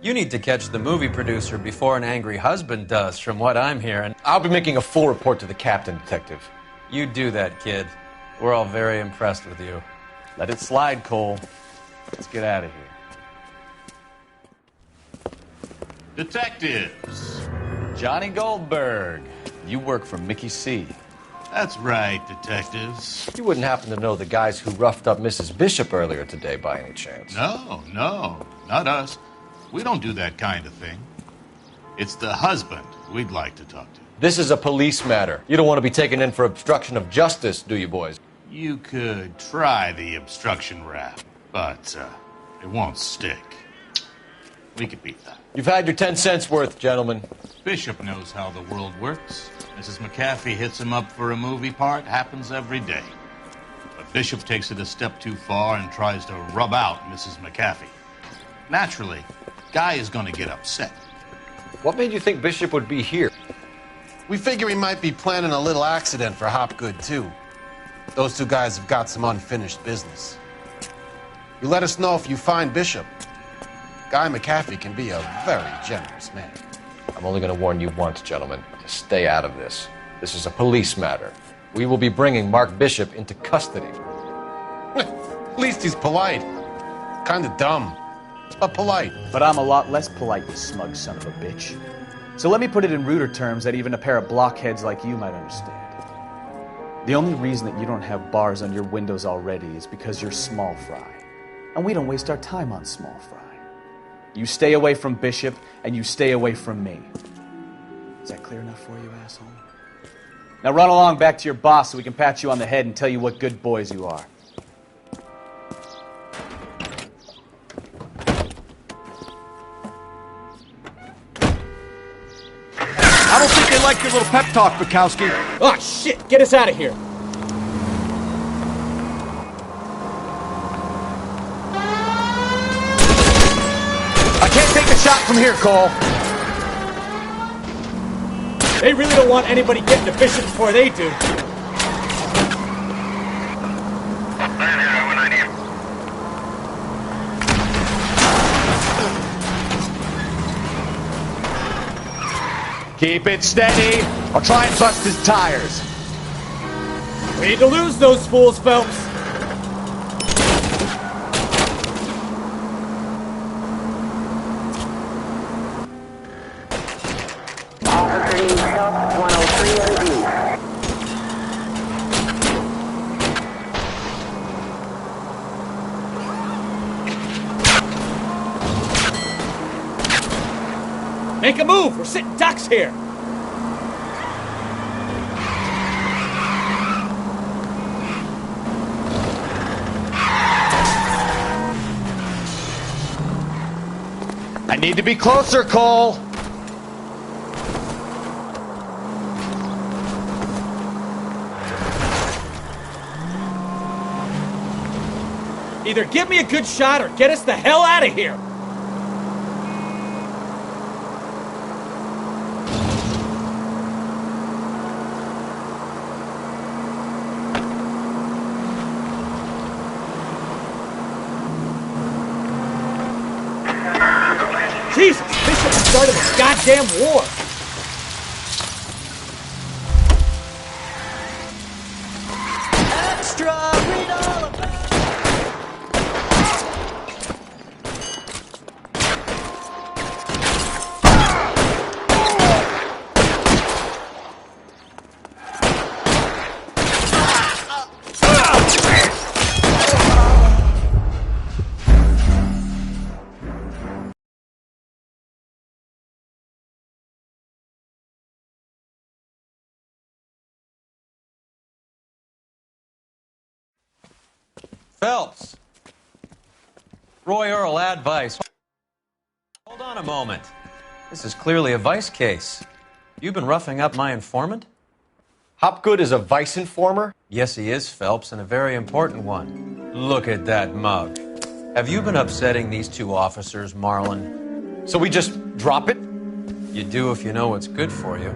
You need to catch the movie producer before an angry husband does, from what I'm hearing. I'll be making a full report to the captain, Detective. You do that, kid. We're all very impressed with you. Let it slide, Cole. Let's get out of here. Detectives. Johnny Goldberg. You work for Mickey C. That's right, detectives. You wouldn't happen to know the guys who roughed up Mrs. Bishop earlier today by any chance? No, not us. We don't do that kind of thing. It's the husband we'd like to talk to. This is a police matter. You don't want to be taken in for obstruction of justice, do you, boys? You could try the obstruction rap, but it won't stick. We could beat that. You've had your 10 cents worth, gentlemen. Bishop knows how the world works. Mrs. McAfee hits him up for a movie part. Happens every day. But Bishop takes it a step too far and tries to rub out Mrs. McAfee. Naturally, Guy is going to get upset. What made you think Bishop would be here? We figure he might be planning a little accident for Hopgood, too. Those two guys have got some unfinished business. You let us know if you find Bishop. Guy McAfee can be a very generous man. I'm only going to warn you once, gentlemen, to stay out of this. This is a police matter. We will be bringing Mark Bishop into custody. At least he's polite. Kind of dumb, but polite. But I'm a lot less polite, you smug son of a bitch. So let me put it in ruder terms that even a pair of blockheads like you might understand. The only reason that you don't have bars on your windows already is because you're small fry. And we don't waste our time on small fry. You stay away from Bishop, and you stay away from me. Is that clear enough for you, asshole? Now run along back to your boss so we can pat you on the head and tell you what good boys you are. I don't think they like your little pep talk, Bukowski. Oh, shit! Get us out of here! I can't take the shot from here, Cole. They really don't want anybody getting to Bishop before they do. Keep it steady, or try and bust his tires. We need to lose those fools, Phelps. Make a move! We're sitting ducks here! I need to be closer, Cole. Either give me a good shot or get us the hell out of here! Jesus, Bishop started a goddamn war! Phelps. Roy Earl, ad vice. Hold on a moment. This is clearly a vice case. You've been roughing up my informant? Hopgood is a vice informer? Yes, he is, Phelps, and a very important one. Look at that mug. Have you been upsetting these two officers, Marlin? So we just drop it? You do if you know what's good for you.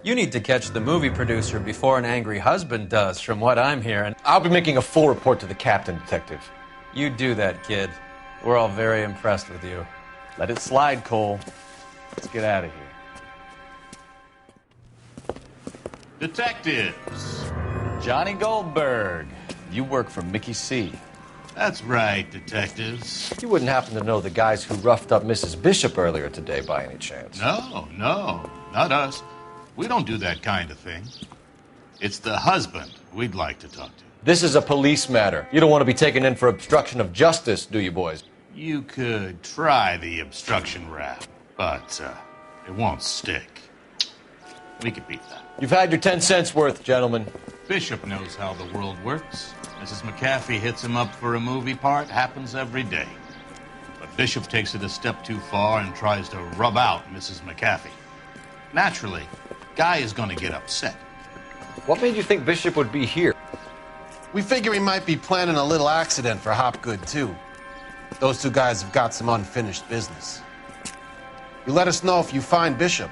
You need to catch the movie producer before an angry husband does, from what I'm hearing. I'll be making a full report to the captain, Detective. You do that, kid. We're all very impressed with you. Let it slide, Cole. Let's get out of here. Detectives. Johnny Goldberg. You work for Mickey C. That's right, detectives. You wouldn't happen to know the guys who roughed up Mrs. Bishop earlier today by any chance? No, not us. We don't do that kind of thing. It's the husband we'd like to talk to. This is a police matter. You don't want to be taken in for obstruction of justice, do you, boys? You could try the obstruction rap, but it won't stick. We could beat that. You've had your 10 cents worth, gentlemen. Bishop knows how the world works. Mrs. McAfee hits him up for a movie part. Happens every day. But Bishop takes it a step too far and tries to rub out Mrs. McAfee. Naturally, Guy is going to get upset. What made you think Bishop would be here? We figure he might be planning a little accident for Hopgood, too. Those two guys have got some unfinished business. You let us know if you find Bishop.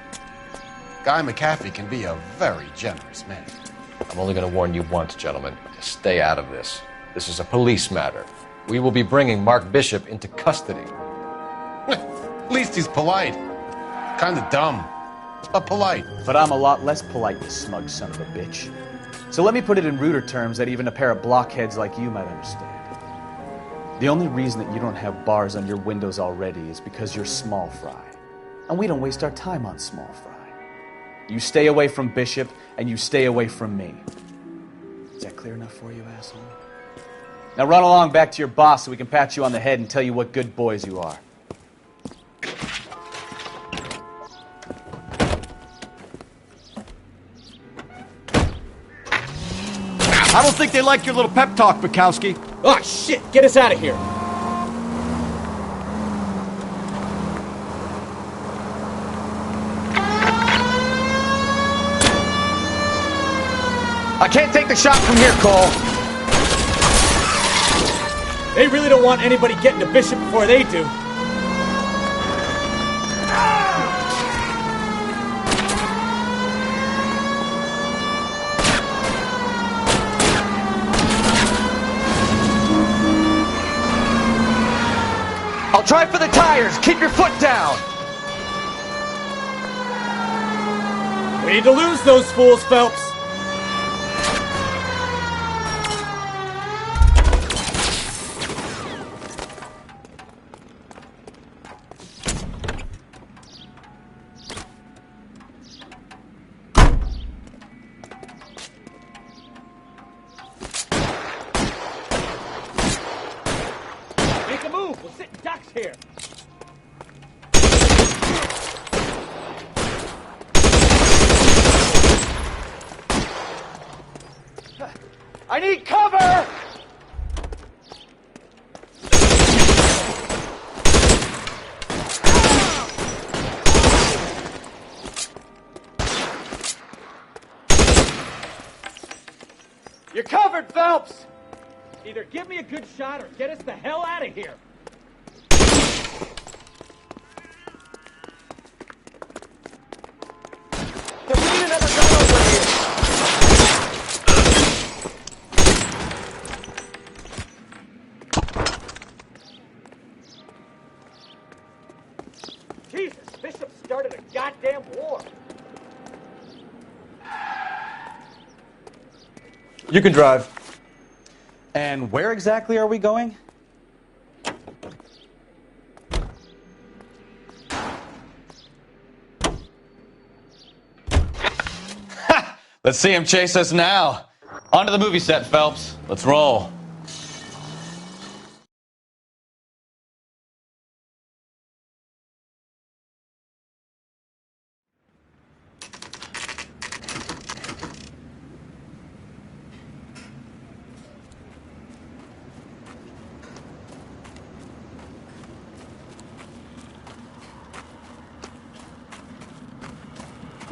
Guy McAfee can be a very generous man. I'm only going to warn you once, gentlemen. Stay out of this. This is a police matter. We will be bringing Mark Bishop into custody. At least he's polite. Kind of dumb, but polite. But I'm a lot less polite, you smug son of a bitch. So let me put it in ruder terms that even a pair of blockheads like you might understand. The only reason that you don't have bars on your windows already is because you're small fry. And we don't waste our time on small fry. You stay away from Bishop, and you stay away from me. Is that clear enough for you, asshole? Now run along back to your boss so we can pat you on the head and tell you what good boys you are. I don't think they like your little pep talk, Bukowski. Oh, shit! Get us out of here! I can't take the shot from here, Cole. They really don't want anybody getting to Bishop before they do. I'll try for the tires. Keep your foot down. We need to lose those fools, Phelps. Make a move. We'll sit ducks here. I need cover! You're covered, Phelps! Either give me a good shot or get us the hell out of here. We need another gun over here. Jesus, Bishop started a goddamn war. You can drive. And where exactly are we going? Ha! Let's see him chase us now. Onto the movie set, Phelps. Let's roll.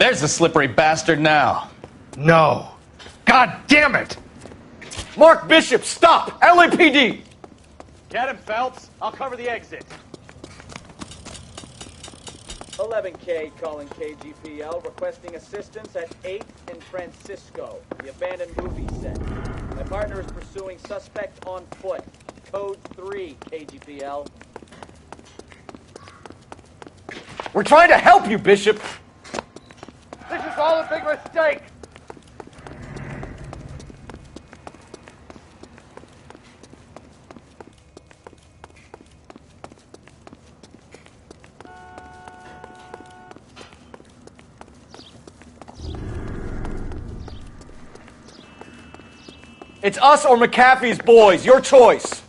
There's the slippery bastard now. No. God damn it! Mark Bishop, stop! LAPD! Get him, Phelps. I'll cover the exit. 11K calling KGPL, requesting assistance at 8th and Francisco, the abandoned movie set. My partner is pursuing suspect on foot. Code 3, KGPL. We're trying to help you, Bishop! This is all a big mistake! It's us or McAfee's boys. Your choice.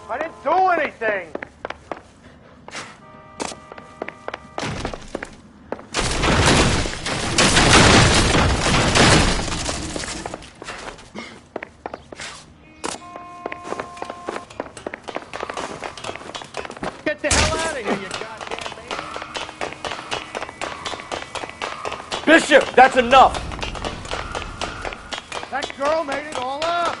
I didn't do anything! Get the hell out of here, you goddamn man! Bishop, that's enough. That girl made it all up!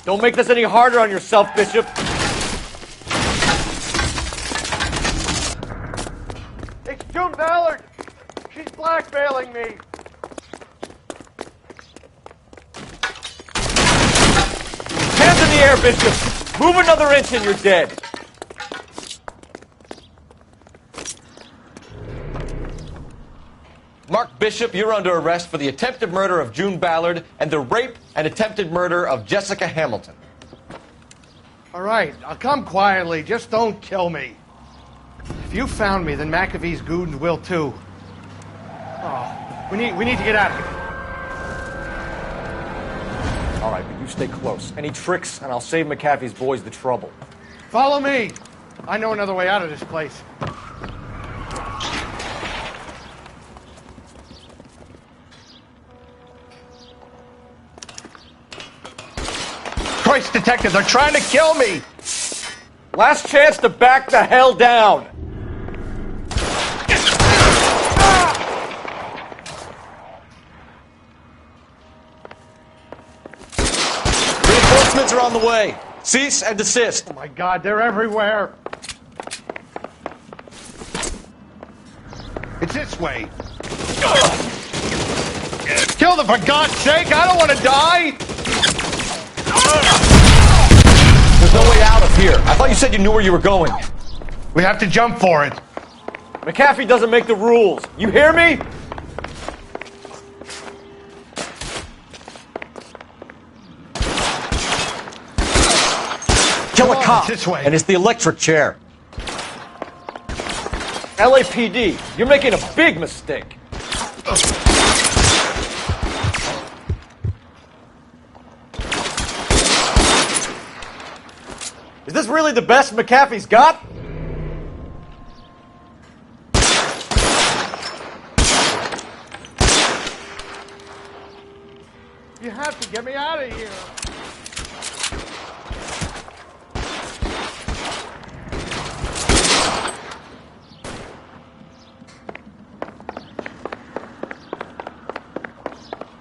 Don't make this any harder on yourself, Bishop. It's June Ballard! She's blackmailing me! Hands in the air, Bishop! Move another inch and you're dead. Mark Bishop, you're under arrest for the attempted murder of June Ballard and the rape and attempted murder of Jessica Hamilton. All right, I'll come quietly. Just don't kill me. If you found me, then McAfee's goons will too. Oh, we need to get out of here. All right, but you stay close. Any tricks, and I'll save McAfee's boys the trouble. Follow me. I know another way out of this place. Christ, detective, they're trying to kill me! Last chance to back the hell down! Reinforcements are on the way. Cease and desist. Oh my God, they're everywhere. It's this way. Kill them, for God's sake! I don't want to die! There's no way out of here. I thought you said you knew where you were going. We have to jump for it. McAfee doesn't make the rules. You hear me? Kill a cop. This way. And it's the electric chair. LAPD, you're making a big mistake. Is this really the best McAfee's got? You have to get me out of here.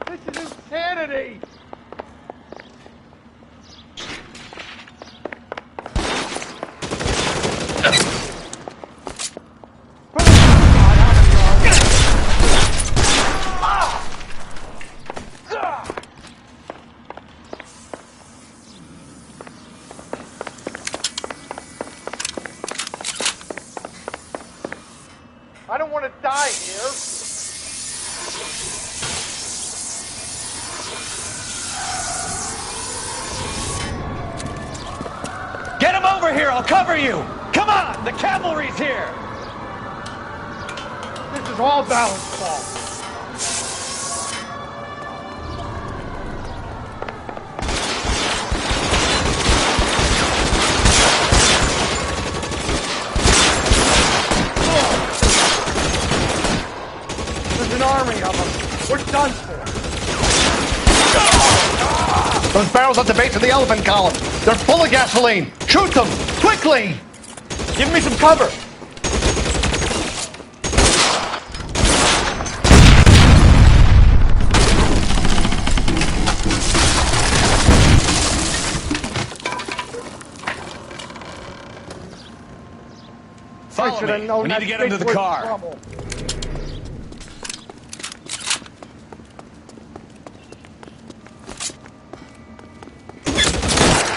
This is insanity. I don't want to die here. Get him over here! I'll cover you! Come on! The cavalry's here! This is all Ballard's fault. We're done for. Those barrels at the base of the elephant column. They're full of gasoline. Shoot them! Quickly! Give me some cover. Follow me. We need to get into the car. Trouble.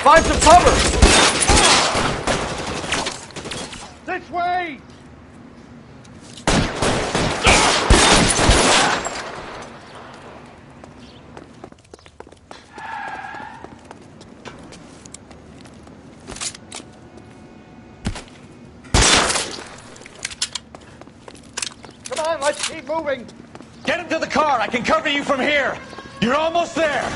Find some cover. This way! Come on, let's keep moving. Get into the car. I can cover you from here. You're almost there.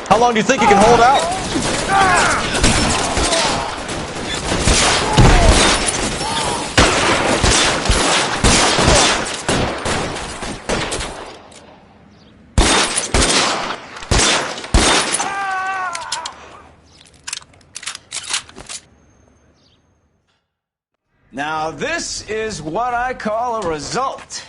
How long do you think you can hold out? Now, this is what I call a result.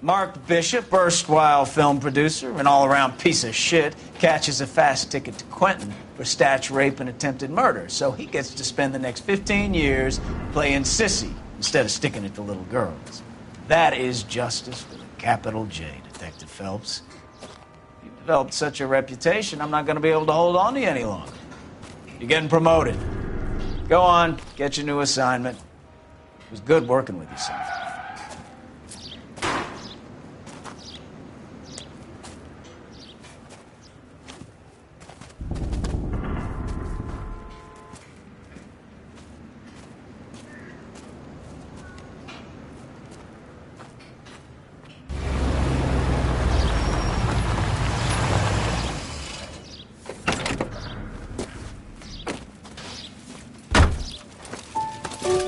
Mark Bishop, erstwhile film producer and all-around piece of shit, catches a fast ticket to Quentin for statch rape and attempted murder. So he gets to spend the next 15 years playing sissy instead of sticking it to little girls. That is justice with a capital J, Detective Phelps. You've developed such a reputation, I'm not going to be able to hold on to you any longer. You're getting promoted. Go on, get your new assignment. It was good working with you, son.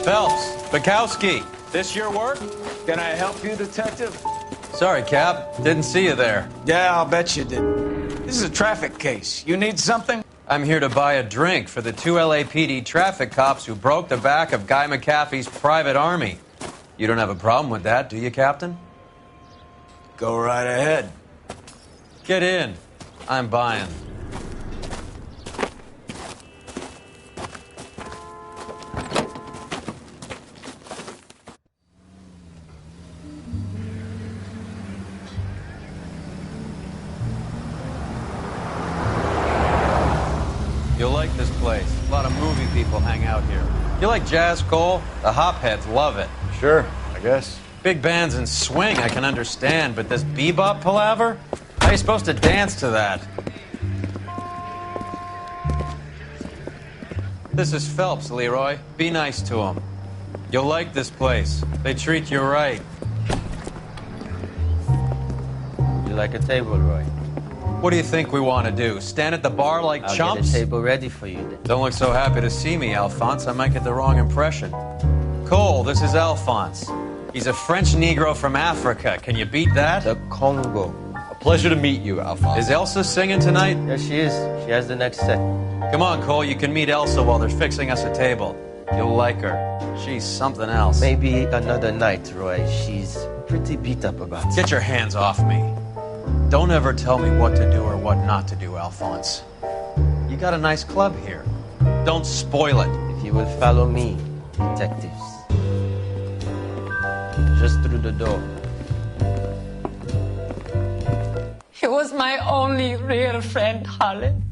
Phelps, Bukowski, this your work? Can I help you, Detective? Sorry, Cap. Didn't see you there. Yeah, I'll bet you did. This is a traffic case. You need something? I'm here to buy a drink for the 2 LAPD traffic cops who broke the back of Guy McAfee's private army. You don't have a problem with that, do you, Captain? Go right ahead. Get in. I'm buying. You'll like this place. A lot of movie people hang out here. You like jazz, Cole? The hopheads love it. Sure, I guess. Big bands and swing I can understand, but this bebop palaver? How are you supposed to dance to that? This is Phelps, Leroy. Be nice to him. You'll like this place. They treat you right. You like a table, Roy? What do you think we want to do? Stand at the bar like I'll chumps? get a table ready for you then. Don't look so happy to see me, Alphonse. I might get the wrong impression. Cole, this is Alphonse. He's a French Negro from Africa. Can you beat that? The Congo. A pleasure to meet you, Alphonse. Is Elsa singing tonight? Yes, she is. She has the next set. Come on, Cole. You can meet Elsa while they're fixing us a table. You'll like her. She's something else. Maybe another night, Roy. She's pretty beat up about it. Get your hands off me. Don't ever tell me what to do or what not to do, Alphonse. You got a nice club here. Don't spoil it. If you will follow me, detectives. Just through the door. He was my only real friend, Harlan.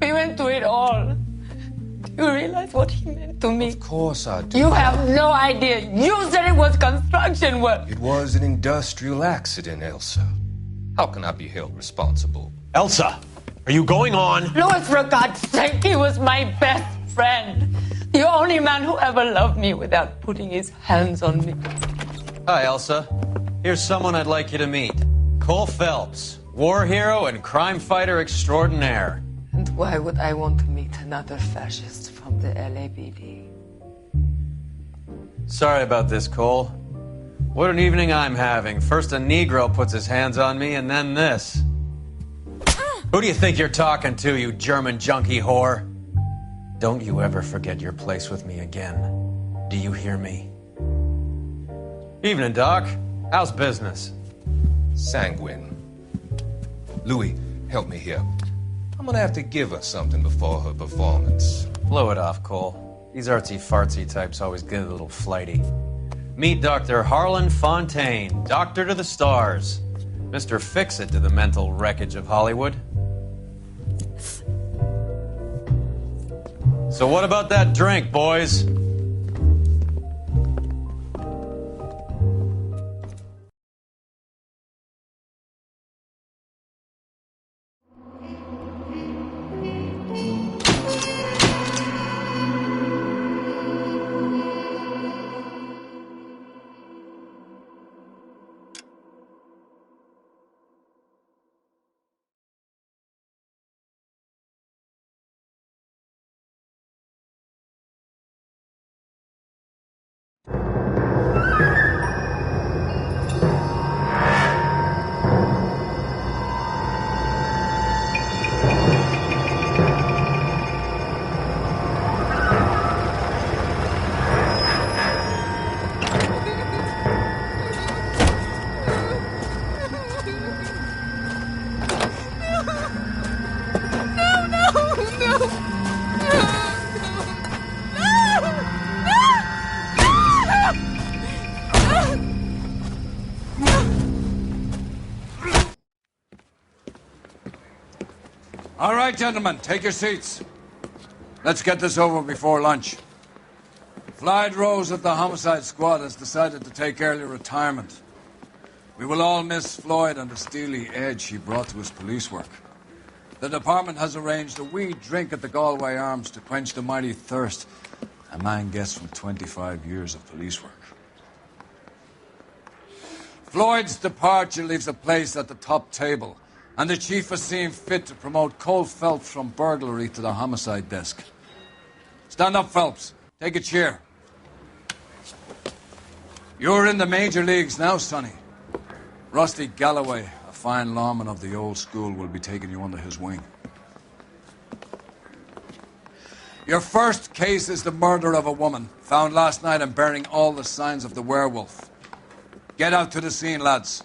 We went through it all. Do you realize what he meant to me? Of course I do. You have no idea. You said it was construction work. It was an industrial accident, Elsa. How can I be held responsible? Elsa, are you going on? Louis, for God's sake, he was my best friend. The only man who ever loved me without putting his hands on me. Hi, Elsa. Here's someone I'd like you to meet. Cole Phelps, war hero and crime fighter extraordinaire. And why would I want to meet another fascist from the LAPD? Sorry about this, Cole. What an evening I'm having. First a Negro puts his hands on me, and then this. Who do you think you're talking to, you German junkie whore? Don't you ever forget your place with me again. Do you hear me? Evening, Doc. How's business? Sanguine. Louis, help me here. I'm gonna have to give her something before her performance. Blow it off, Cole. These artsy-fartsy types always get a little flighty. Meet Dr. Harlan Fontaine, doctor to the stars. Mr. Fix-It to the mental wreckage of Hollywood. So what about that drink, boys? All right, gentlemen, take your seats. Let's get this over before lunch. Floyd Rose of the Homicide Squad has decided to take early retirement. We will all miss Floyd and the steely edge he brought to his police work. The department has arranged a wee drink at the Galway Arms to quench the mighty thirst a man gets from 25 years of police work. Floyd's departure leaves a place at the top table, and the chief has seen fit to promote Cole Phelps from burglary to the homicide desk. Stand up, Phelps. Take a chair. You're in the major leagues now, Sonny. Rusty Galloway, a fine lawman of the old school, will be taking you under his wing. Your first case is the murder of a woman, found last night and bearing all the signs of the werewolf. Get out to the scene, lads.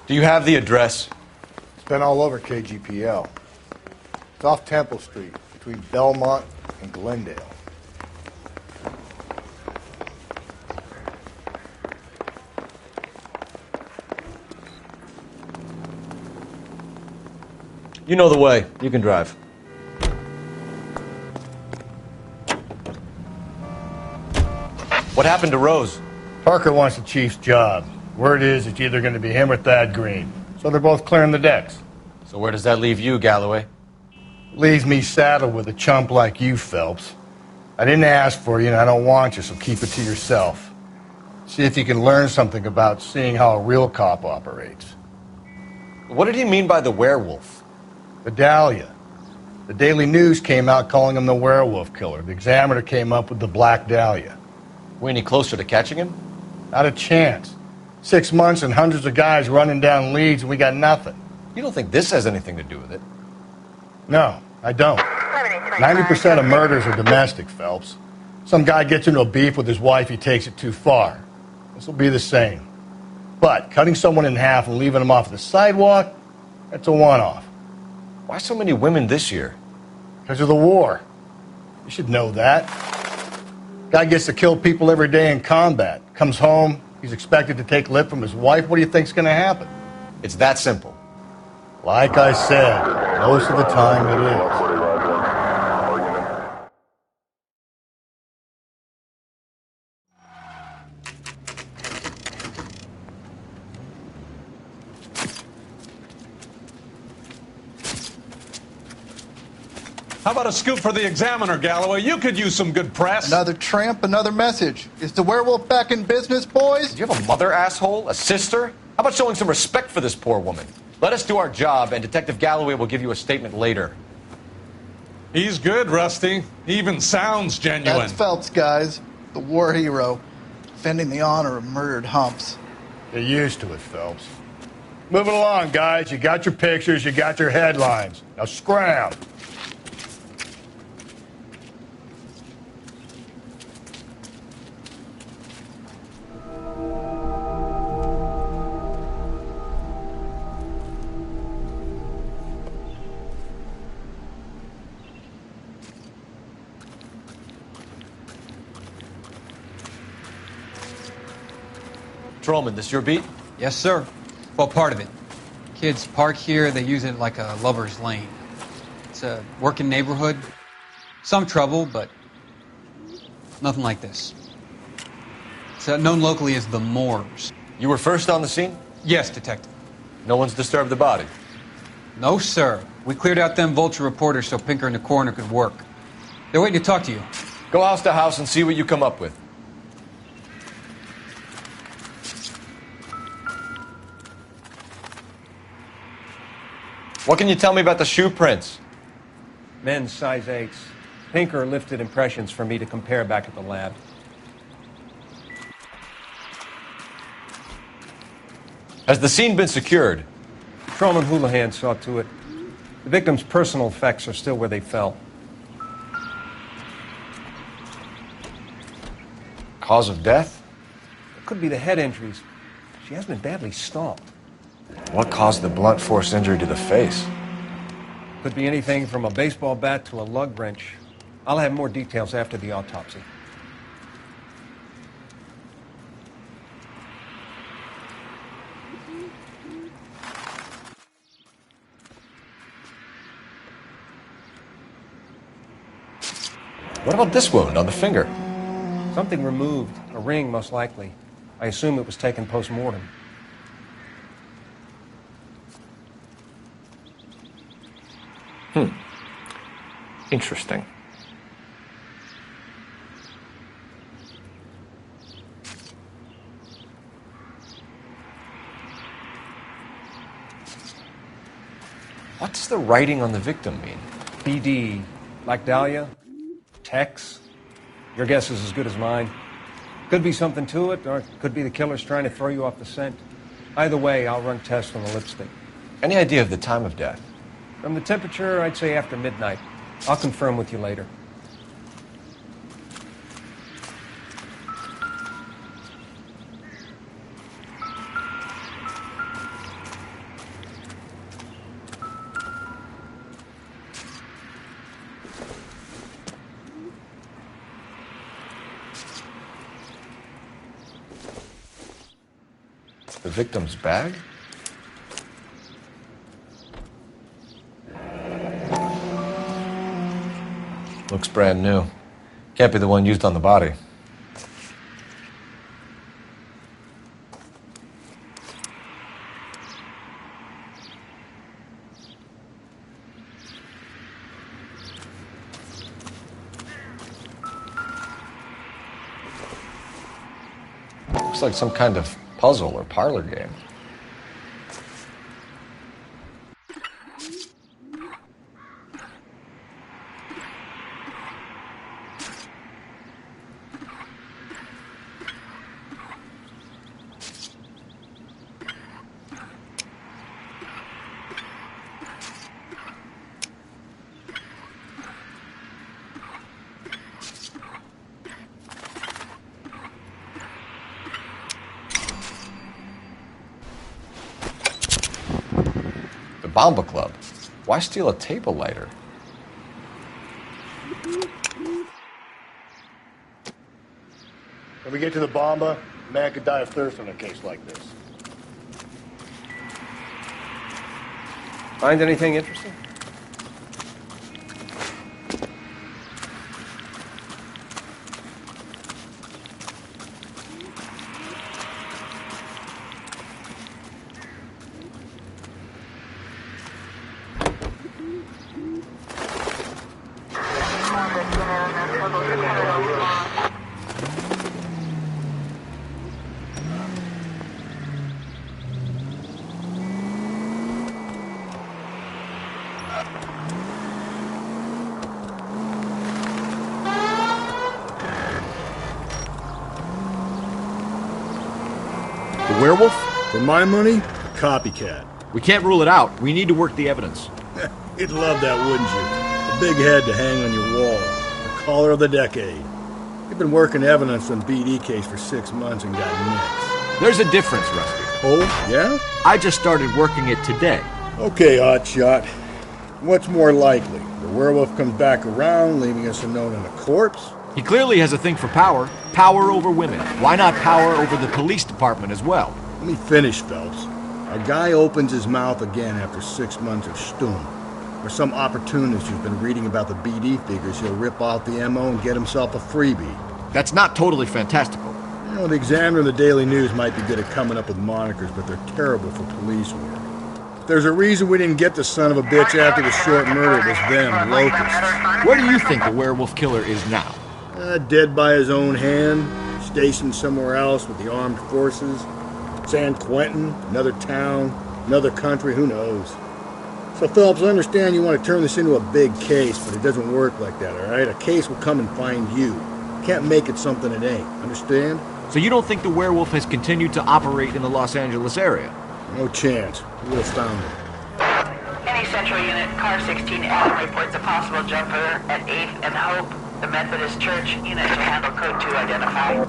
Do you have the address? It's been all over KGPL. It's off Temple Street, between Belmont and Glendale. You know the way. You can drive. What happened to Rose? Parker wants the chief's job. Word is it's either going to be him or Thad Green. So they're both clearing the decks. So where does that leave you, Galloway? Leaves me saddled with a chump like you, Phelps. I didn't ask for you and I don't want you, so keep it to yourself. See if you can learn something about seeing how a real cop operates. What did he mean by the werewolf? The Dahlia. The Daily News came out calling him the werewolf killer. The Examiner came up with the Black Dahlia. We any closer to catching him? Not a chance. 6 months and hundreds of guys running down leads and we got nothing. You don't think this has anything to do with it? No, I don't. 90% of murders are domestic, Phelps. Some guy gets into a beef with his wife, he takes it too far. This will be the same. But cutting someone in half and leaving them off the sidewalk, that's a one-off. Why so many women this year? Because of the war. You should know that. Guy gets to kill people every day in combat. Comes home, he's expected to take lip from his wife. What do you think's going to happen? It's that simple. Like I said, most of the time it is. How about a scoop for the Examiner, Galloway? You could use some good press. Another tramp, another message. Is the werewolf back in business, boys? Do you have a mother, asshole? A sister? How about showing some respect for this poor woman? Let us do our job, and Detective Galloway will give you a statement later. He's good, Rusty. He even sounds genuine. That's Phelps, guys. The war hero. Defending the honor of murdered humps. Get used to it, Phelps. Moving along, guys. You got your pictures, you got your headlines. Now scram. Trollman, this your beat? Yes, sir. Well, part of it. Kids park here, they use it like a lover's lane. It's a working neighborhood. Some trouble, but nothing like this. It's known locally as the Moors. You were first on the scene? Yes, Detective. No one's disturbed the body? No, sir. We cleared out them vulture reporters so Pinker and the coroner could work. They're waiting to talk to you. Go house to house and see what you come up with. What can you tell me about the shoe prints? Men's size 8s. Pinker lifted impressions for me to compare back at the lab. Has the scene been secured? Trollman Houlihan saw to it. The victim's personal effects are still where they fell. Cause of death? It could be the head injuries. She has been badly stomped. What caused the blunt force injury to the face? Could be anything from a baseball bat to a lug wrench. I'll have more details after the autopsy. What about this wound on the finger? Something removed. A ring, most likely. I assume it was taken post-mortem. Interesting. What's the writing on the victim mean? BD. Like Dahlia? Tex? Your guess is as good as mine. Could be something to it, or it could be the killer's trying to throw you off the scent. Either way, I'll run tests on the lipstick. Any idea of the time of death? From the temperature, I'd say after midnight. I'll confirm with you later. The victim's bag? Looks brand new. Can't be the one used on the body. Looks like some kind of puzzle or parlor game. Bomba Club. Why steal a table lighter? When we get to the Bomba, a man could die of thirst in a case like this. Find anything interesting? The werewolf? For my money, copycat. We can't rule it out. We need to work the evidence. You'd love that, wouldn't you? A big head to hang on your wall. The caller of the decade. You've been working evidence on BD case for 6 months and got nixed. There's a difference, Rusty. Oh, yeah? I just started working it today. Okay, Hotshot. What's more likely? The werewolf comes back around, leaving us unknown in a corpse? He clearly has a thing for power. Power over women. Why not power over the police department as well? Let me finish, Phelps. A guy opens his mouth again after 6 months of Stum. Or some opportunist who's been reading about the BD figures, he'll rip off the MO and get himself a freebie. That's not totally fantastical. You know, the Examiner and the Daily News might be good at coming up with monikers, but they're terrible for police work. If there's a reason we didn't get the son of a bitch after the short murder, it was them, locusts. Where do you think the werewolf killer is now? Dead by his own hand, stationed somewhere else with the armed forces. San Quentin, another town, another country, who knows? So, Phelps, I understand you want to turn this into a big case, but it doesn't work like that, all right? A case will come and find you. Can't make it something it ain't, understand? So you don't think the werewolf has continued to operate in the Los Angeles area? No chance. We would have found it. Any central unit, car 16 Adam reports a possible jumper at 8th and Hope. The Methodist Church unit to handle code 2 identify.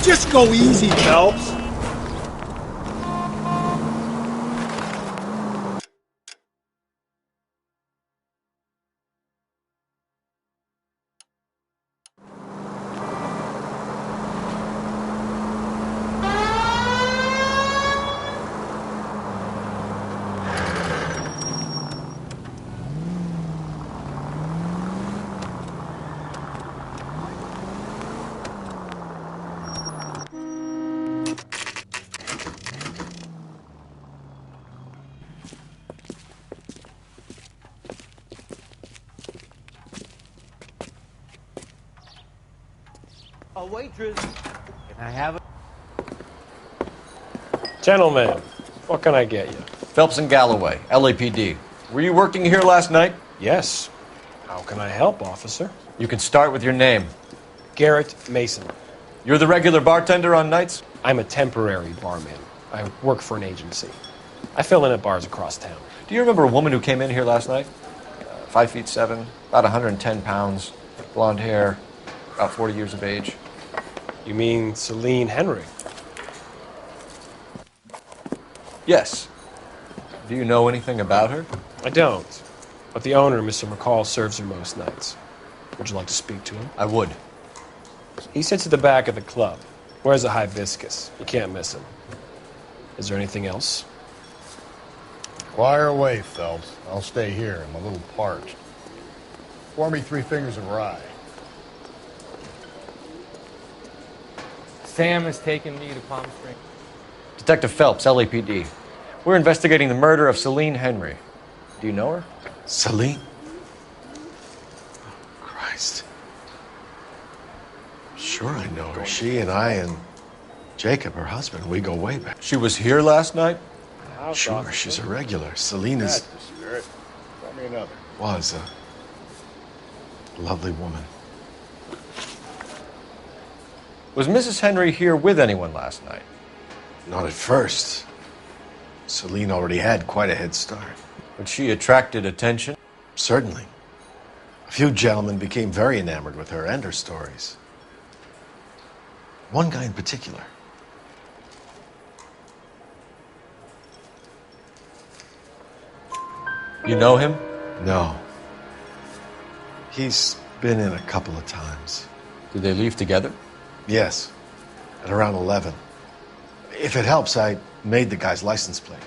Just go easy, Phelps. A waitress. Can I have it? Gentlemen, what can I get you? Phelps and Galloway, LAPD. Were you working here last night? Yes. How can I help, officer? You can start with your name. Garrett Mason. You're the regular bartender on nights? I'm a temporary barman. I work for an agency. I fill in at bars across town. Do you remember a woman who came in here last night? 5'7", about 110 pounds, blonde hair, about 40 years of age. You mean Celine Henry? Yes. Do you know anything about her? I don't. But the owner, Mr. McCall, serves her most nights. Would you like to speak to him? I would. He sits at the back of the club. Wears a hibiscus. You can't miss him. Is there anything else? Fire away, Phelps. I'll stay here. I'm a little parched. Pour me 3 fingers of rye. Sam has taken me to Palm Springs. Detective Phelps, LAPD. We're investigating the murder of Celine Henry. Do you know her? Celine? Christ. Sure I know her. She and I and Jacob, her husband, we go way back. She was here last night? Sure, she's a regular. Celine is... That's the spirit. Tell me another. Was a lovely woman. Was Mrs. Henry here with anyone last night? Not at first. Celine already had quite a head start. But she attracted attention? Certainly. A few gentlemen became very enamored with her and her stories. One guy in particular. You know him? No. He's been in a couple of times. Did they leave together? Yes. At around 11. If it helps, I made the guy's license plate.